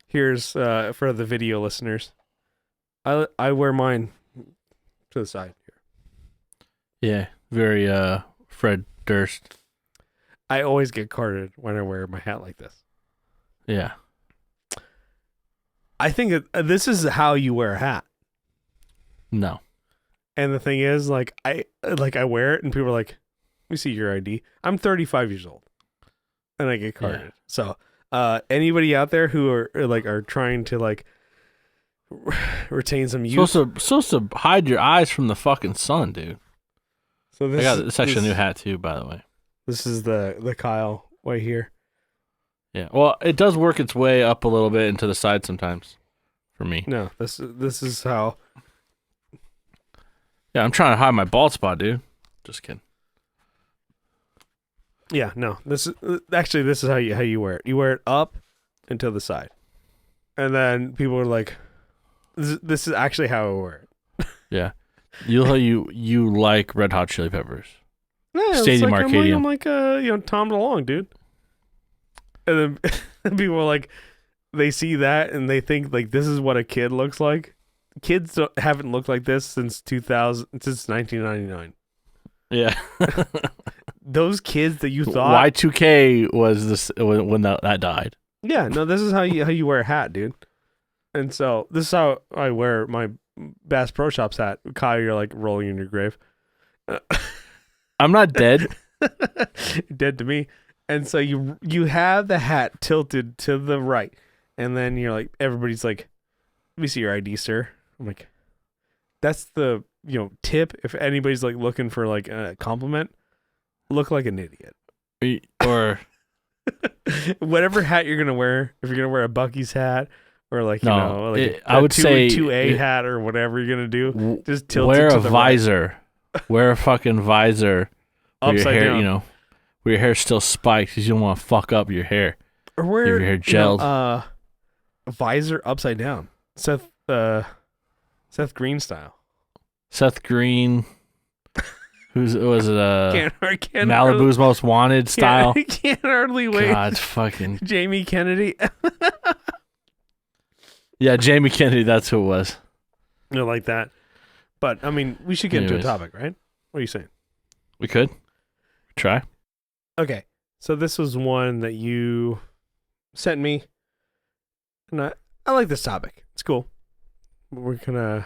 Here's for the video listeners. I wear mine to the side here. Yeah, very Fred Durst. I always get carded when I wear my hat like this. Yeah. I think this is how you wear a hat. No. And the thing is, like I wear it, and people are like, "Let me see your ID." I'm 35 years old, and I get carded. Yeah. So, anybody out there who are trying to like retain some youth, supposed to hide your eyes from the fucking sun, dude. So this actually a new hat too, by the way. This is the Kyle way here. Yeah. Well, it does work its way up a little bit into the side sometimes. For me. No, this is how. Yeah, I'm trying to hide my bald spot, dude. Just kidding. Yeah, no. This is how you wear it. You wear it up and to the side, and then people are like, "This is actually how I wear it." Yeah, you like Red Hot Chili Peppers? Yeah, Stadium Arcadium. I'm like Tom DeLonge, dude. And then people are like, they see that and they think like this is what a kid looks like. Kids haven't looked like this since 1999. Yeah. Those kids that you thought Y2K was this when that died. Yeah, no, this is how you wear a hat, dude. And so this is how I wear my Bass Pro Shops hat. Kyle, you're like rolling in your grave. I'm not dead. Dead to me. And so you have the hat tilted to the right, and then you're like, everybody's like, "Let me see your ID, sir." I'm like, that's the tip. If anybody's like looking for like a compliment, look like an idiot. Or whatever hat you're gonna wear. If you're gonna wear a Buc-ee's hat or like I would say 2A hat or whatever you're gonna do, just tilt wear it to a the visor. Right. Wear a fucking visor. Upside your hair, down. Where your hair's still spiked because you don't want to fuck up your hair. Or wear your hair gelled. A visor upside down. Seth Green style. Seth Green. Was it can't Malibu's Most Wanted style? Can't hardly wait. God, fucking Jamie Kennedy. Yeah, Jamie Kennedy. That's who it was. Like that. But I mean, we should get into a topic, right? What are you saying? We could try. Okay, so this was one that you sent me, and I like this topic. It's cool. We're gonna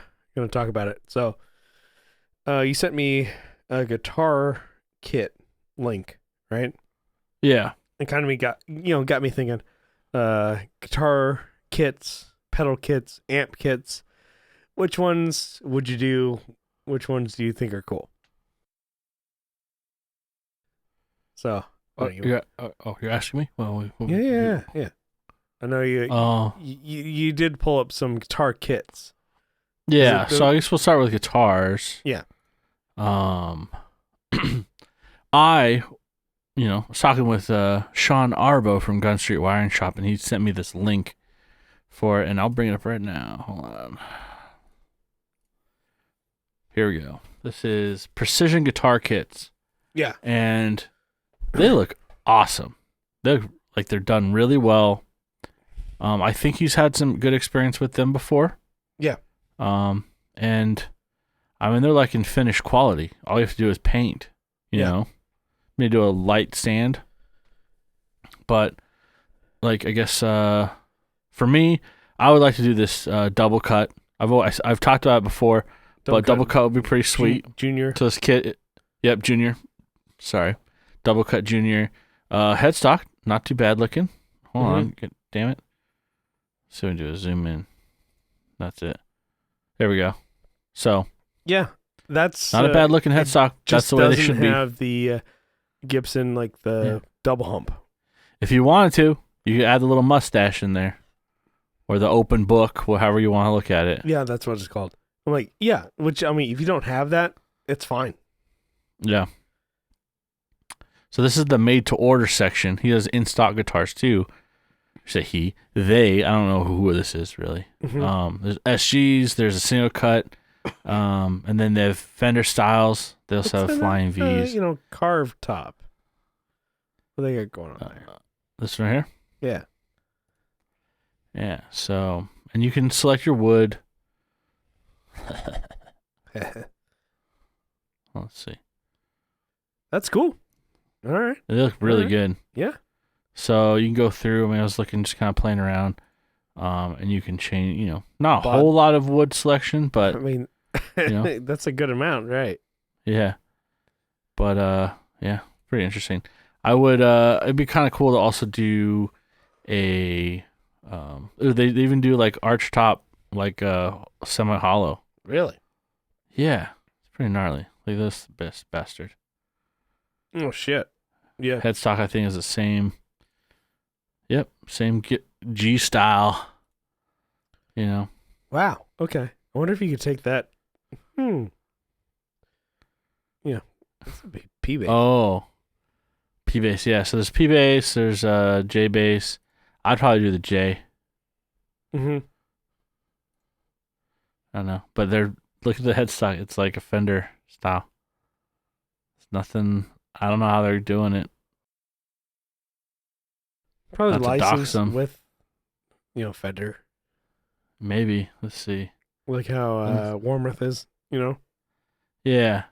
talk about it. So, you sent me a guitar kit link, right? Yeah. And kind of got me thinking, guitar kits, pedal kits, amp kits. Which ones would you do? Which ones do you think are cool? So, you're asking me? Well, yeah. I know you did pull up some guitar kits. Yeah, so I guess we'll start with guitars. Yeah. I was talking with Sean Arbo from Gun Street Wiring Shop, and he sent me this link for it, and I'll bring it up right now. Hold on. Here we go. This is Precision Guitar Kits. Yeah. And they look awesome. They're done really well. I think he's had some good experience with them before. Yeah. And I mean, they're like in finished quality. All you have to do is paint, you know, maybe do a light sand. But like, I guess, for me, I would like to do this, double cut. I've talked about it before, double cut would be pretty sweet. Junior. To this kit. Yep. Junior. Sorry. Double cut junior. Headstock. Not too bad looking. Hold on. Damn it. So we do a zoom in. That's it. There we go. So. Yeah. That's not a bad looking headstock. That's the way they should be. Have the Gibson, like the double hump. If you wanted to, you could add the little mustache in there. Or the open book, however you want to look at it. Yeah, that's what it's called. I'm like, yeah. Which I mean, if you don't have that, it's fine. Yeah. So this is the made to order section. He does in stock guitars too. They. I don't know who this is really. Mm-hmm. There's SGs. There's a single cut. And then they have Fender styles. They also have Flying V's. Carved top. What they got going on there? This one here. Yeah. Yeah. So, and you can select your wood. Let's see. That's cool. All right. They look really good. Yeah. So you can go through. I mean, I was looking, just kind of playing around, and you can change. Not a whole lot of wood selection, but I mean, that's a good amount, right? Yeah. But yeah, pretty interesting. I would. It'd be kind of cool to also do a. They even do like arch top, like semi hollow. Really? Yeah, it's pretty gnarly. Like this bastard. Oh shit! Yeah. Headstock, I think, is the same. Yep, same G style. Wow. Okay. I wonder if you could take that. Yeah. That's a big P bass. Oh. P bass, yeah. So there's P bass, there's J bass. I'd probably do the J. Mm-hmm. I don't know. But look at the headstock. It's like a Fender style. It's nothing. I don't know how they're doing it. Probably Not to dox them. licensed with, Fender. Maybe. Let's see. Like how Warmouth is, Yeah.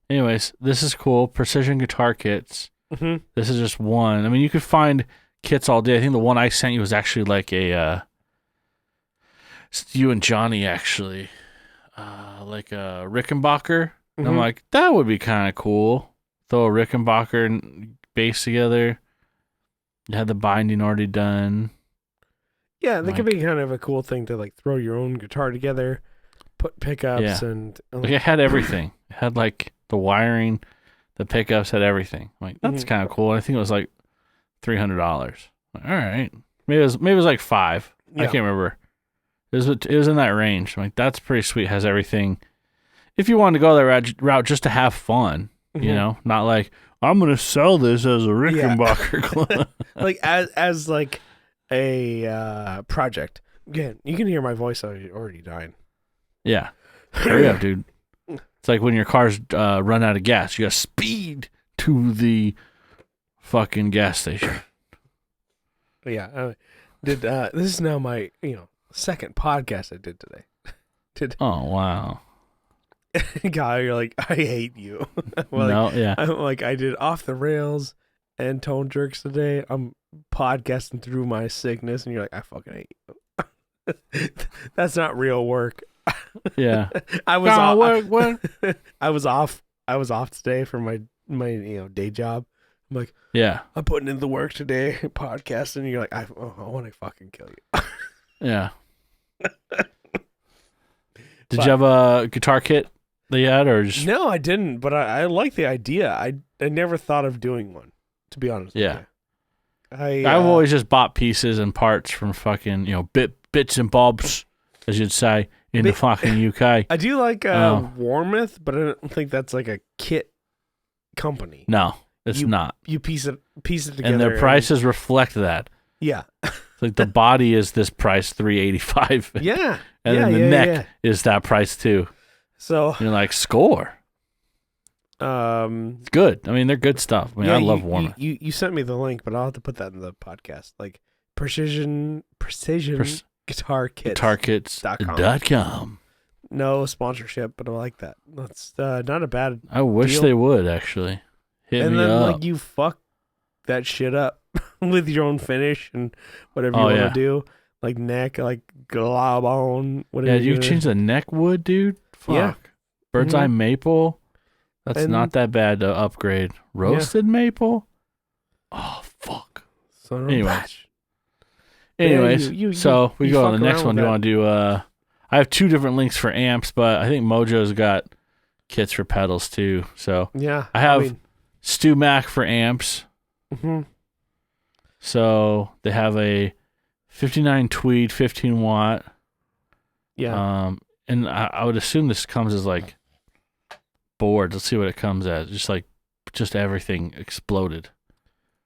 Anyways, this is cool. Precision guitar kits. Mm-hmm. This is just one. I mean, you could find kits all day. I think the one I sent you was actually like a. It's you and Johnny actually, like a Rickenbacker. And I'm like, that would be kind of cool. Throw a Rickenbacker and bass together. You had the binding already done. Yeah, that could be kind of a cool thing to like throw your own guitar together, put pickups and. Like it had everything. It had like the wiring, the pickups, had everything. I'm like, that's kind of cool. I think it was like $300. Like, all right, maybe it was like $5. Yeah. I can't remember. It was in that range. I'm like, that's pretty sweet. Has everything. If you want to go that route just to have fun, not like I'm gonna sell this as a Rickenbacker. Like as like a project. Again, you can hear my voice already dying. Yeah, hurry up, dude. It's like when your cars run out of gas, you got to speed to the fucking gas station. Yeah, this is now my second podcast I did today. Oh wow. Guy, you're like, I hate you. I'm like, I did Off the Rails and Tone Jerks today. I'm podcasting through my sickness, and you're like, I fucking hate you. That's not real work. Yeah. I was off today for my day job. I'm like, yeah, I'm putting in the work today, podcasting. And you're like, I want to fucking kill you. Yeah. Did you have a guitar kit that you had, or just... No, I didn't. But I like the idea. I never thought of doing one, to be honest. Yeah. With you. I've always just bought pieces and parts from fucking bits and bobs, as you'd say in the fucking UK. I do like Warmouth, but I don't think that's like a kit company. No, it's not. You piece it together, and their prices reflect that. Yeah. Like the body is this price, $385. Yeah. And then the neck is that price too. So you're like, score. It's good. I mean, they're good stuff. I mean, I love Warmouth. You sent me the link, but I'll have to put that in the podcast. Like precision guitar kits.com. No sponsorship, but I like that. That's not a bad. I wish deal. they would actually hit me up. Like you fuck that shit up with your own finish and whatever you want to do, like neck, like glob on. Whatever. Yeah, you change the neck wood, dude. Fuck. Yeah. Bird's eye maple. That's not that bad to upgrade. Roasted maple. Oh fuck. Anyways, so we go on the next one. Do you want to do? I have two different links for amps, but I think Mojo's got kits for pedals too. So yeah, I have Stu Mac for amps. Mm-hmm. So they have a 59 Tweed 15 watt. Yeah. And I would assume this comes as like boards. Let's see what it comes as. Just everything exploded.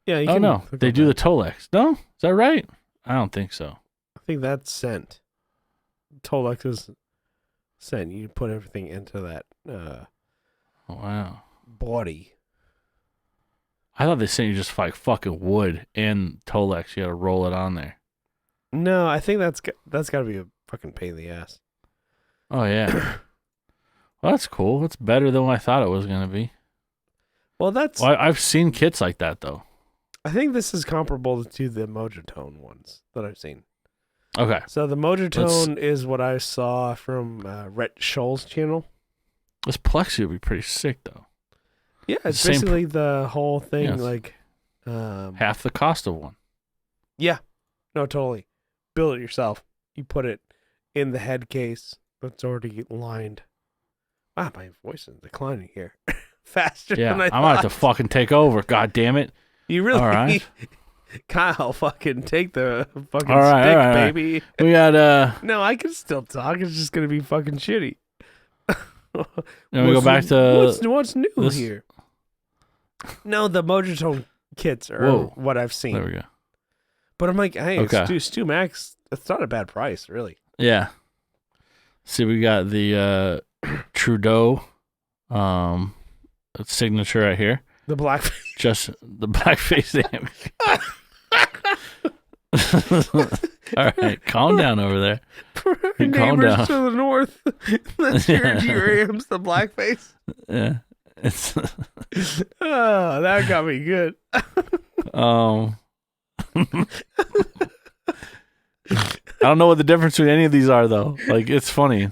Yeah. You oh can no, they do the Tolex. No, is that right? I don't think so. I think that's sent. Tolex is sent. You put everything into that. Wow. Body. I thought they sent you just like fucking wood and Tolex. You got to roll it on there. No, I think that's got to be a fucking pain in the ass. Oh yeah. Well, that's cool. That's better than what I thought it was gonna be. Well, I've seen kits like that though. I think this is comparable to the Mojotone ones that I've seen. Okay. So the Mojotone is what I saw from Rhett Scholl's channel. This Plexi would be pretty sick though. Yeah, it's basically the whole thing, like half the cost of one. Yeah, no, totally. Build it yourself. You put it in the head case that's already lined. Wow, my voice is declining here faster than I thought. I'm about to fucking take over. God damn it! You really, all right. Kyle, fucking take the fucking all right, stick, all right, baby. We got No, I can still talk. It's just gonna be fucking shitty. Then we go back to what's new here. No, the Mojotone kits are what I've seen. There we go. But I'm like, hey, it's Stu Max. That's not a bad price, really. Yeah. See, we got the Trudeau signature right here. The black. Just the blackface amp. All right, calm down over there. Calm down. To the north. That's your amps, the blackface. Yeah. It's oh, that got me good. I don't know what the difference between any of these are though. Like it's funny.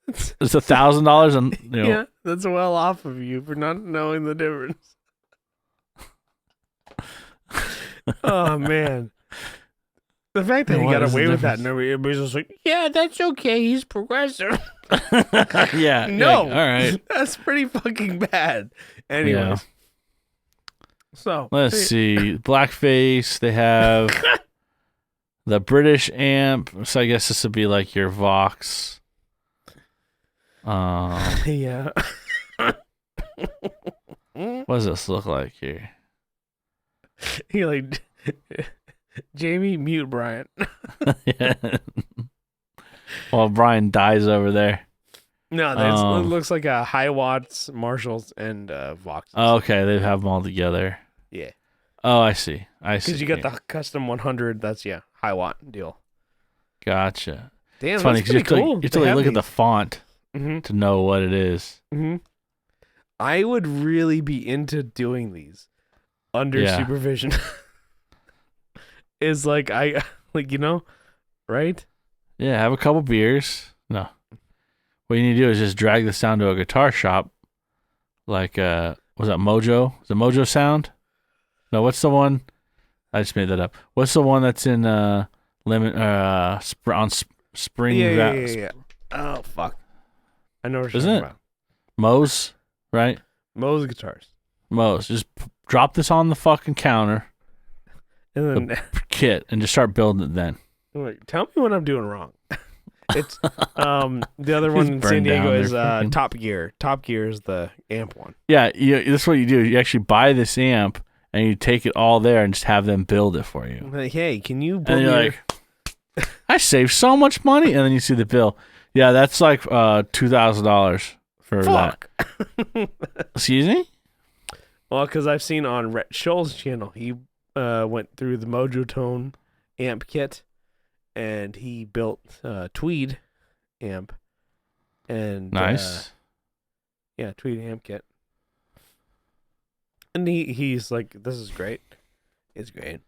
It's $1,000 and yeah, that's well off of you for not knowing the difference. Oh man. The fact that he got away with that and everybody's just like, yeah, that's okay, he's progressive. Yeah. No. All right. That's pretty fucking bad. Anyways. Yeah. So let's see. Blackface, they have the British amp. So I guess this would be like your Vox. Yeah. What does this look like here? He like Jamie, mute Brian. Yeah. Well, Brian dies over there. No, it looks like a High Watts, Marshalls, and Vox. Oh, okay, they have them all together. Yeah. Oh, I see. Because you got the custom 100. That's High Watt deal. Gotcha. Damn, it's funny because you have to look at the font to know what it is. Mm-hmm. I would really be into doing these under supervision. Is like right? Yeah, have a couple beers. No. What you need to do is just drag this down to a guitar shop. Like was that Mojo? Is it Mojo Sound? No, what's the one? I just made that up. What's the one that's in on Spring? Yeah. Oh fuck. I know what you're talking about. Moe's, right? Moe's guitars. Moe's. Just drop this on the fucking counter. And then kit and just start building it then. Wait, tell me what I'm doing wrong. It's the other one in San Diego is Top Gear. Top Gear is the amp one. Yeah, this is what you do. You actually buy this amp and you take it all there and just have them build it for you. Like, hey, can you build and you're like, I saved so much money. And then you see the bill. Yeah, that's like $2,000 for that. Excuse me? Well, because I've seen on Rhett Scholl's channel, he went through the Mojotone amp kit, and he built Tweed amp. And nice. Tweed amp kit. And he's like, this is great. It's great.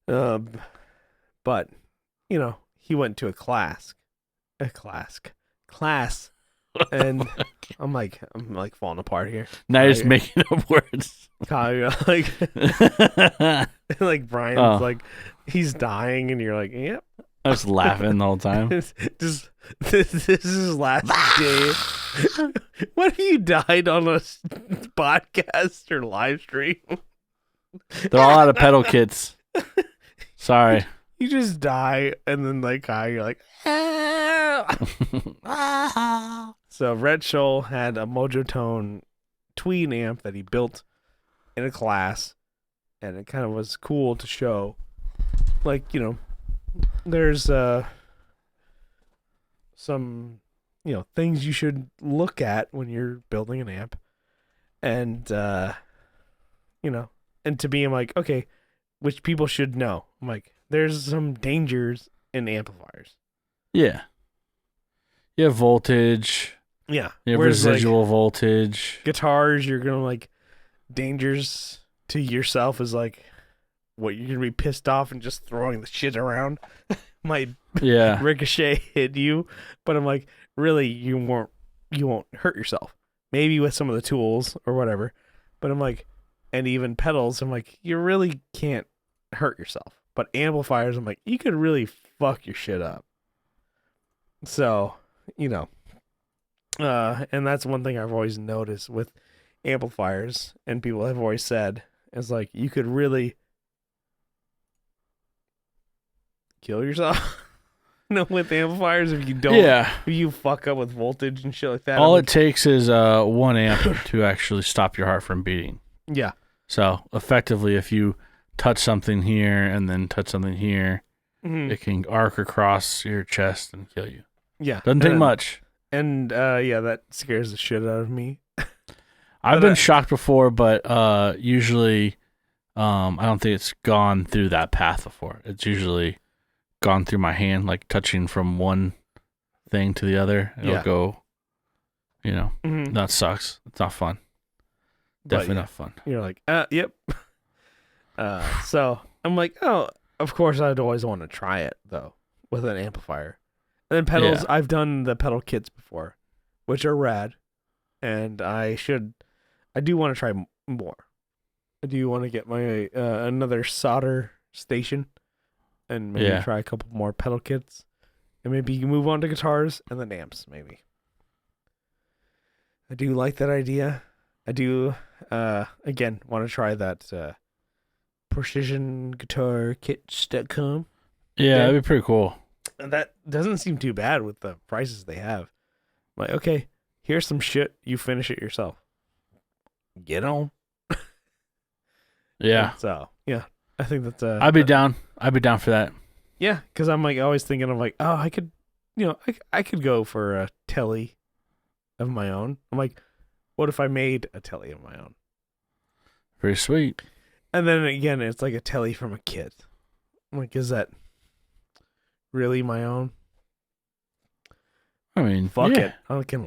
But, he went to a class. And I'm like falling apart here. Now you're just making up words. Like Brian's like he's dying, and you're like, yep. I was laughing the whole time. This is his last day. What if you died on a podcast or live stream? They're all out of pedal kits. Sorry. you just die, and then like you're like, ah. So Red Shoal had a Mojotone Tweed amp that he built in a class, and it kind of was cool to show. Like, you know, there's some, you know, things you should look at when you're building an amp, and you know, and to me, I'm like, okay, which people should know. I'm like, there's some dangers in amplifiers. Yeah. You have voltage. Yeah. You have residual voltage. Guitars, you're going to like, dangers to yourself is like, what, you're going to be pissed off and just throwing the shit around. Might ricochet hit you. But I'm like, really, you won't hurt yourself. Maybe with some of the tools or whatever. But I'm like, and even pedals, I'm like, you really can't hurt yourself. But amplifiers, I'm like, you could really fuck your shit up. So, you know, and that's one thing I've always noticed with amplifiers, and people have always said, is like, you could really kill yourself. You know, with amplifiers, if you don't, if you fuck up with voltage and shit like that. All it takes is 1 amp to actually stop your heart from beating. Yeah. So effectively, if you touch something here and then touch something here, it can arc across your chest and kill you. Yeah. Doesn't take much. And yeah, that scares the shit out of me. I've been shocked before, but usually I don't think it's gone through that path before. It's usually gone through my hand, like touching from one thing to the other. It'll go, you know, that sucks. It's not fun. Definitely not fun. You're like, yep. So I'm like, oh, of course I'd always want to try it though with an amplifier. And then pedals, I've done the pedal kits before, which are rad, and I do want to try more. I do want to get my another solder station, and maybe try a couple more pedal kits, and maybe you can move on to guitars and then amps. Maybe. I do like that idea. I do again want to try that precisionguitarkits.com. Yeah, that'd be pretty cool. And that doesn't seem too bad with the prices they have. I'm like, okay, here's some shit. You finish it yourself. Get on. Yeah. And so, yeah, I think that's I'd be down. I'd be down for that. Yeah, because I'm like always thinking of like, oh, I could, you know, I could go for a telly of my own. I'm like, what if I made a telly of my own? Pretty sweet. And then again, it's like a telly from a kid. I'm like, is that really my own? I mean, fuck it. I can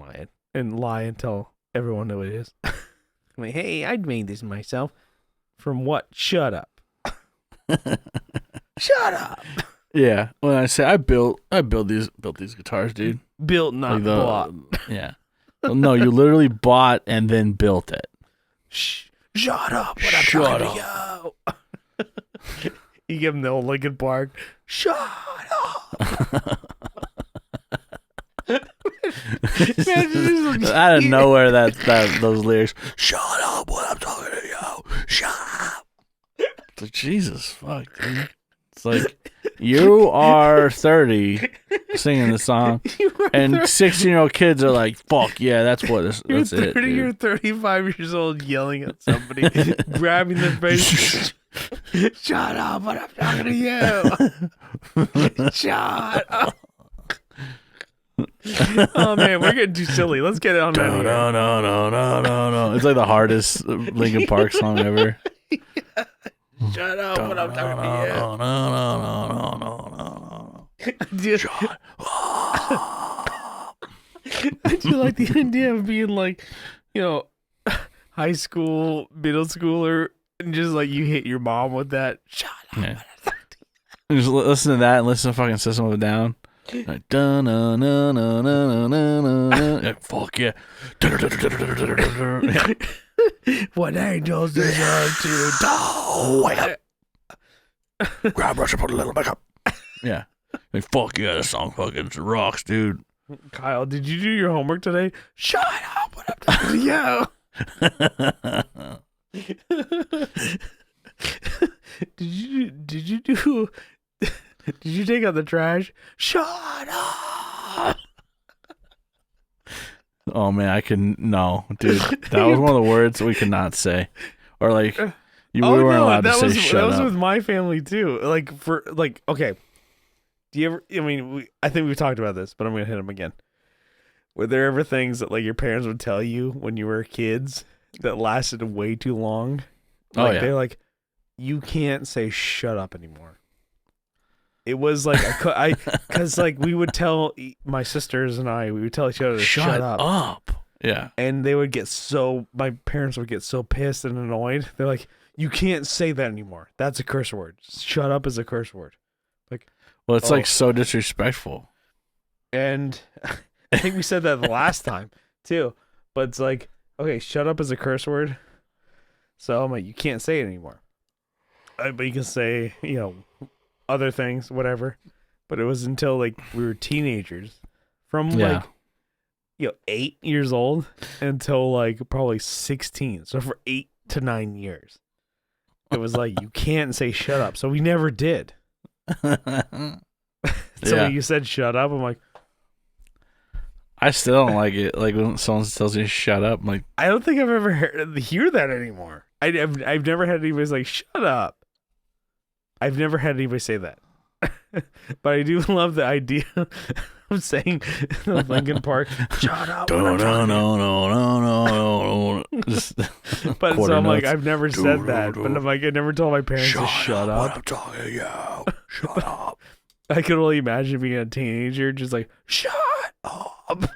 lie and tell everyone who it is. I'm like, hey, I made this myself. From what? Shut up. Shut up. Yeah. When I say I built these guitars, dude. Built, not bought. Yeah. Well, no, you literally bought and then built it. Shut up. What I'm talking to you. You give him the old Linkin Park. Shut up. Out of nowhere, those lyrics. Shut up! What I'm talking to you. Shut up! It's like, Jesus fuck, dude. It's like you are 30 singing the song, and 16-year-old kids are like, "Fuck yeah, that's it." You're 30 or 35 years old, yelling at somebody, grabbing their face. Shut up! What I'm talking to you. Shut up. Oh man, we're getting too silly. Let's get it on. No. It's like the hardest Linkin Park song ever. Shut up! What I'm talking to you. Shut up. I do like the idea of being like, you know, high school, middle schooler, and just like you hit your mom with that. Shut up! Yeah. And just listen to that and listen to fucking System of a Down. Like, like, fuck yeah. What angels deserve to die. Wake up. Grab brush and put a little makeup. Yeah. Like, fuck yeah, this song fucking rocks, dude. Kyle, did you do your homework today? Shut up. What I'm talking to you. Did you do Did you take out the trash? Shut up. Oh man, no, dude. That was one of the words we could not say, or like we weren't allowed to say shut up. That was with my family too. Okay. Do you ever? I mean, I think we've talked about this, but I'm gonna hit them again. Were there ever things that like your parents would tell you when you were kids that lasted way too long? Like, they're like, you can't say shut up anymore. It was like because like we would tell my sisters and we would tell each other to shut up. Yeah. And my parents would get so pissed and annoyed. They're like, you can't say that anymore. That's a curse word. Shut up is a curse word. Like, well, it's like so disrespectful. And I think we said that the last time too. But it's like, okay, shut up is a curse word. So I'm like, you can't say it anymore. But you can say, other things, whatever. But it was until like we were teenagers, from 8 years old until like probably 16. So for 8 to 9 years, it was like you can't say shut up. So we never did. So when you said shut up, I'm like, I still don't like it. Like when someone tells you to shut up, I'm like, I don't think I've ever hear that anymore. I've never had anybody like shut up. I've never had anybody say that. But I do love the idea of saying Lincoln Park, shut up. No. But so I'm like, I've never said that. But I'm like, I never told my parents to shut up. I'm talking about. Shut up. I could only imagine being a teenager just like, shut up.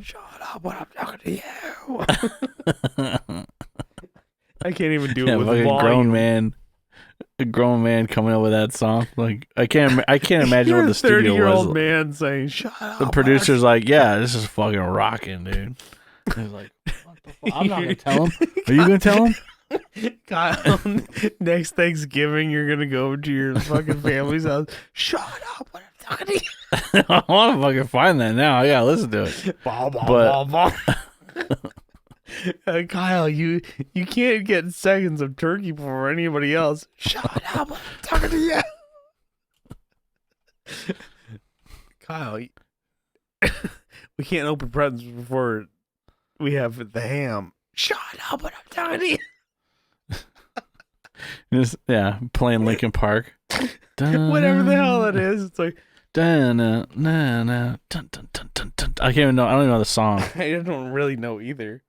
Shut up when I'm talking to you. I can't even do it with like volume. A grown man coming up with that song. Like I can't imagine what the studio was. 30-year-old man saying, "Shut up." The producer's like, "Yeah, this is fucking rocking, dude." He's like, "What the fuck? I'm not gonna tell him. Are you gonna tell him?" Kyle, next Thanksgiving, you're gonna go to your fucking family's house. Shut up when I'm talking to you. I want to fucking find that now. Yeah, listen to it. Kyle, you can't get seconds of turkey before anybody else. Shut up! I'm talking to you. Kyle, we can't open presents before we have the ham. Shut up! When I'm talking to you. Just, playing Lincoln Park. Whatever the hell it is, it's like. I can't even know. I don't even know the song. I don't really know either.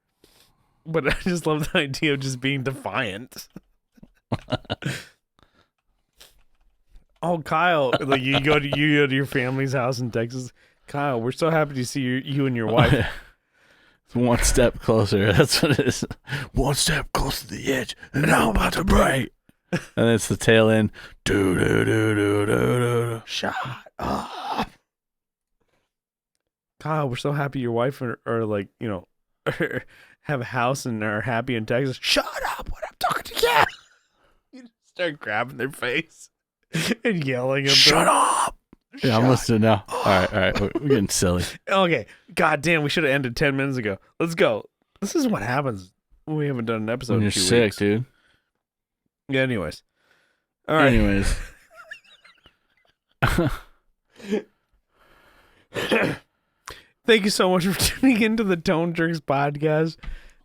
But I just love the idea of just being defiant. Oh, Kyle, like you go to your family's house in Texas. Kyle, we're so happy to see you and your wife. It's one step closer. That's what it is. One step closer to the edge, and I'm about to break. And it's the tail end. Do. Shut up. Kyle, we're so happy your wife are like, have a house and are happy in Texas. Shut up when I'm talking to you. You just start grabbing their face and yelling at them. Shut up. Yeah, I'm listening now. All right. We're getting silly. Okay. God damn, we should have ended 10 minutes ago. Let's go. This is what happens when we haven't done an episode when you're in 2 sick, weeks. Dude. Yeah, anyways. All right. Anyways. Thank you so much for tuning into the Tone Jerks podcast.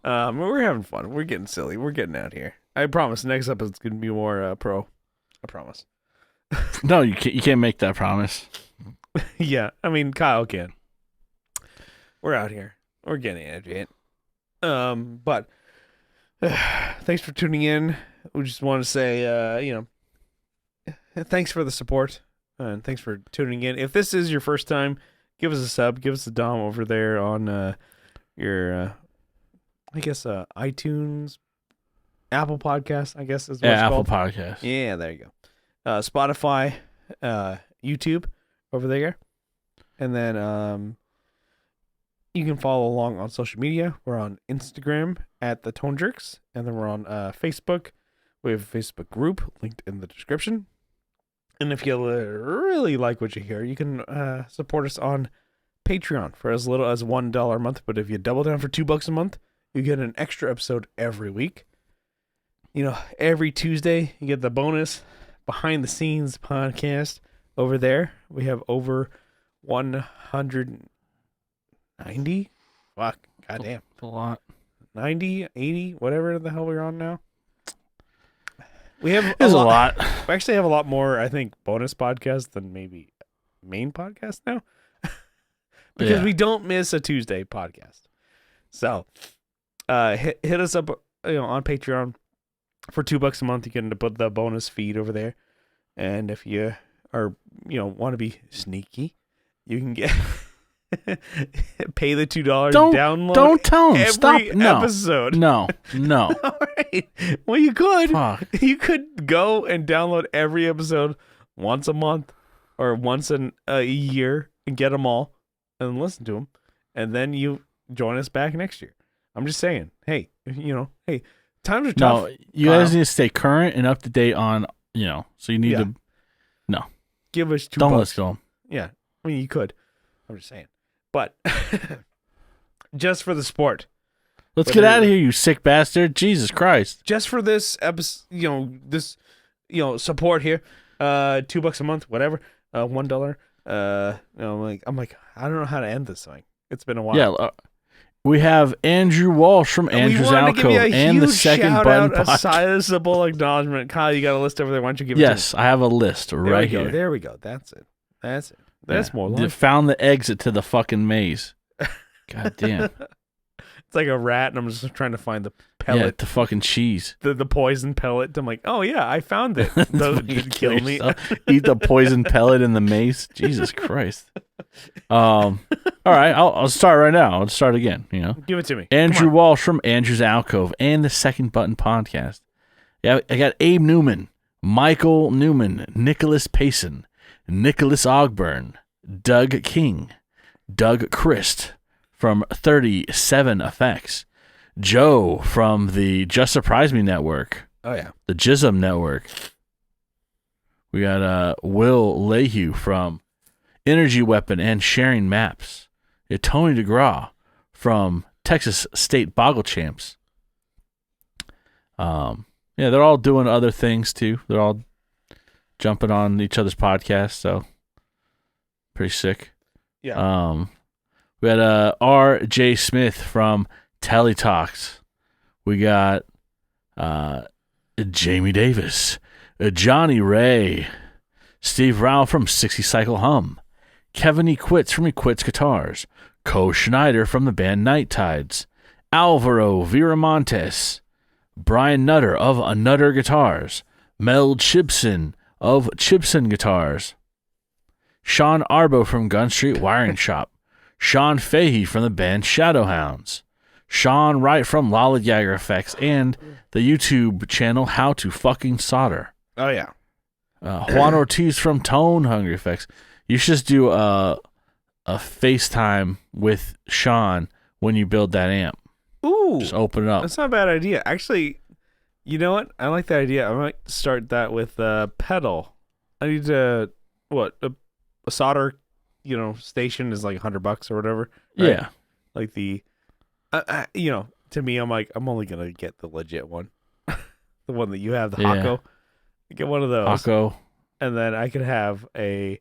We're having fun. We're getting silly. We're getting out here. I promise. Next episode's going to be more pro. I promise. No, you can't make that promise. Yeah, I mean, Kyle can. We're out here. We're getting it. But thanks for tuning in. We just want to say, thanks for the support and thanks for tuning in. If this is your first time, give us a sub. Give us a dom over there on your, I guess, iTunes, Apple Podcasts, I guess is what it's Apple called. Podcasts. Yeah, there you go. Spotify, YouTube over there. And then you can follow along on social media. We're on Instagram at the Tone Jerks. And then we're on Facebook. We have a Facebook group linked in the description. And if you really like what you hear, you can support us on Patreon for as little as $1 a month. But if you double down for $2 a month, you get an extra episode every week. every Tuesday you get the bonus behind the scenes podcast over there. We have over 190. Fuck, goddamn, a lot. 90, 80, whatever the hell we're on now. We have a lot. We actually have a lot more, I think, bonus podcasts than maybe main podcast now. Because we don't miss a Tuesday podcast. So, hit us up, on Patreon for $2 a month. You can put the bonus feed over there, and if you are, want to be sneaky, you can get pay the $2 download. Don't tell them. Stop. Episode. No. All right. Well, you could. Fuck. You could go and download every episode once a month or once in a year and get them all and listen to them, and then you join us back next year. I'm just saying. Hey, hey, times are tough. No, you guys need to stay current and up to date on, so you need to. No. Give us $2. Don't listen to them. Yeah. I mean, you could. I'm just saying. But just for the sport. Let's get out of here, you sick bastard. Jesus Christ. Just for this episode, support here. $2 a month, whatever. $1. I'm like, I don't know how to end this thing. It's been a while. Yeah. We have Andrew Walsh from Andrew's Alcove and the Second Button Podcast. A sizable acknowledgement. Kyle, you got a list over there. Why don't you give it to me? Yes, I have a list right here. There we go. That's it. That's more life. Found the exit to the fucking maze. God damn. It's like a rat, and I'm just trying to find the pellet. Yeah, the fucking cheese. The poison pellet. I'm like, oh yeah, I found it. Doesn't kill me. Eat the poison pellet in the maze. Jesus Christ. All right, I'll start right now. I'll start again. Give it to me. Andrew Walsh from Andrew's Alcove and the Second Button Podcast. Yeah, I got Abe Newman, Michael Newman, Nicholas Payson, Nicholas Ogburn, Doug King, Doug Christ from 37 Effects, Joe from the Just Surprise Me Network. Oh yeah, the Jism Network. We got Will Lehue from Energy Weapon and Sharing Maps. We got Tony DeGraw from Texas State Boggle Champs. They're all doing other things too. They're all jumping on each other's podcasts, so pretty sick. Yeah. We got R.J. Smith from Tally Talks. We got Jamie Davis, Johnny Ray, Steve Rao from 60 Cycle Hum, Kevin E. Quits from E. Quits Guitars, Co Schneider from the band Night Tides, Alvaro Viramontes, Brian Nutter of Nutter Guitars, Mel Chibson of Chibson Guitars, Sean Arbo from Gun Street Wiring Shop, Sean Fahey from the band Shadowhounds, Sean Wright from Lollygagger Effects, and the YouTube channel How to Fucking Solder. Oh, yeah. Juan Ortiz from Tone Hungry Effects. You should just do a FaceTime with Sean when you build that amp. Ooh. Just open it up. That's not a bad idea. Actually, you know what? I like that idea. I might start that with pedal. I need to, a solder, station is like $100 or whatever. Right? Yeah. Like the, to me, I'm like, I'm only going to get the legit one. The one that you have, the Hako. Get one of those. Hako. And then I could have a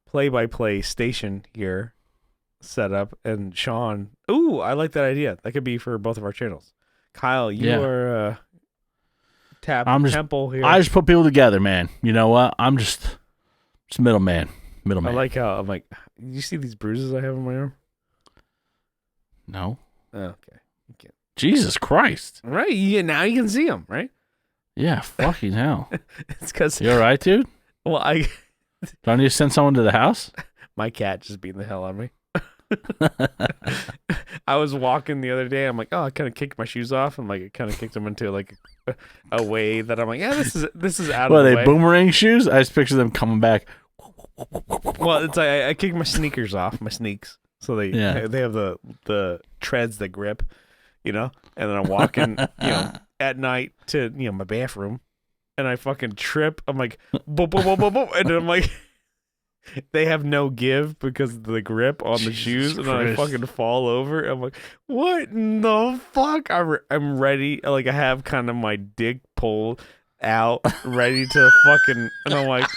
play-by-play station here set up. And Sean, ooh, I like that idea. That could be for both of our channels. Kyle, you are Temple here. I just put people together, man. You know what? I'm just middleman. I like how I'm like, you see these bruises I have on my arm? No. Oh, okay. You can't. Jesus Christ. Right. Yeah, now you can see them, right? Yeah, fucking hell. It's because you all right, dude? Well, do I need to send someone to the house? My cat just beating the hell out of me. I was walking the other day. I'm like, oh, I kind of kicked my shoes off, and like, I kind of kicked them into like a way that I'm like, yeah, this is out of the way. What are they, boomerang shoes? I just picture them coming back. Well, it's like I kicked my sneakers off, my sneaks, so they have the treads that grip, and then I'm walking, at night to my bathroom, and I fucking trip. I'm like, boom, boom, boom, boom, boom, and then I'm like, they have no give because of the grip on the shoes, and I fucking fall over. I'm like, what in the fuck? I'm ready. Like, I have kind of my dick pulled out, ready to fucking, and I'm like,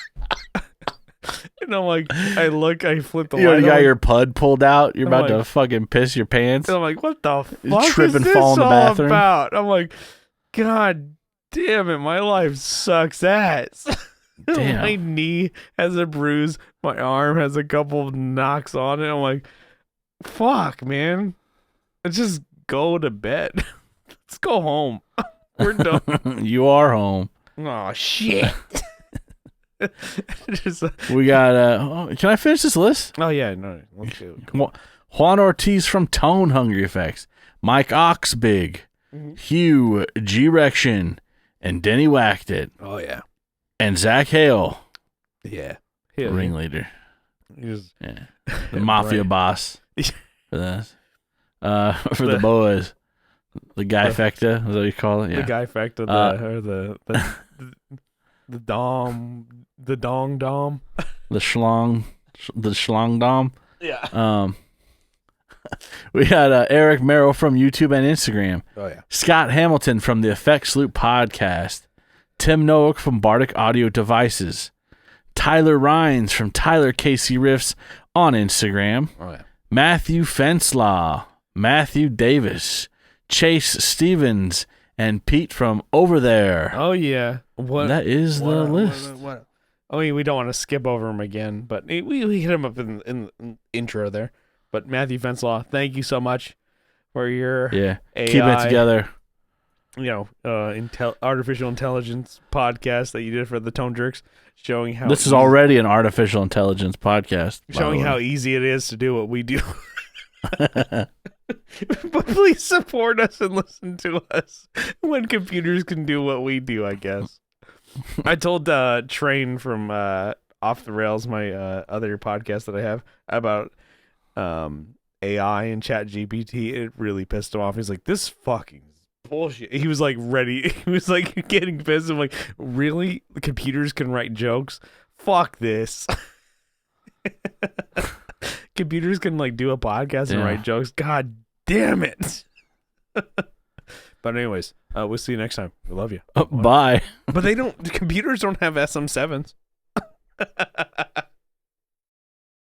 I look, I flip the light. You got your pud pulled out. You're about to fucking piss your pants. And I'm like, what the fuck trip is and this fall in the all bathroom. about? I'm like, God damn it, my life sucks ass. Damn. My knee has a bruise. My arm has a couple of knocks on it. I'm like, fuck, man. Let's just go to bed. Let's go home. We're done. You are home. Oh, shit. We got, can I finish this list? Oh, yeah. No. Let's do it. Juan Ortiz from Tone Hungry Effects. Mike Oxbig. Hugh G-Rection. And Denny Whacked It. Oh, yeah. And Zach Hale. Yeah. Ringleader. Yeah. The mafia boss. For this. For the boys. The guy-fecta, is that what you call it? Yeah. The guy-fecta, the dom, the dong dom. The schlong dom. Yeah. We got Eric Merrill from YouTube and Instagram. Oh, yeah. Scott Hamilton from the Effects Loop podcast. Tim Noack from Bardic Audio Devices. Tyler Rhines from Tyler KC Riffs on Instagram. Oh, yeah. Matthew Fenselau. Matthew Davis. Chase Stevens. And Pete from Over There. Oh, yeah. That is the list. I mean, we don't want to skip over him again, but we hit him up in the intro there. But Matthew Fenselau, thank you so much for your AI, keeping it together. Artificial intelligence podcast that you did for the Tone Jerks, showing how this is already an artificial intelligence podcast, showing how easy it is to do what we do. But please support us and listen to us when computers can do what we do, I guess. I told Train from Off the Rails, my other podcast that I have, about AI and ChatGPT. It really pissed him off. He's like, this fucking bullshit. He was like ready. He was like getting pissed. I'm like, really? The computers can write jokes? Fuck this. Computers can like do a podcast and write jokes. God damn it. But anyways, we'll see you next time. We love you. Bye. But computers don't have SM7s.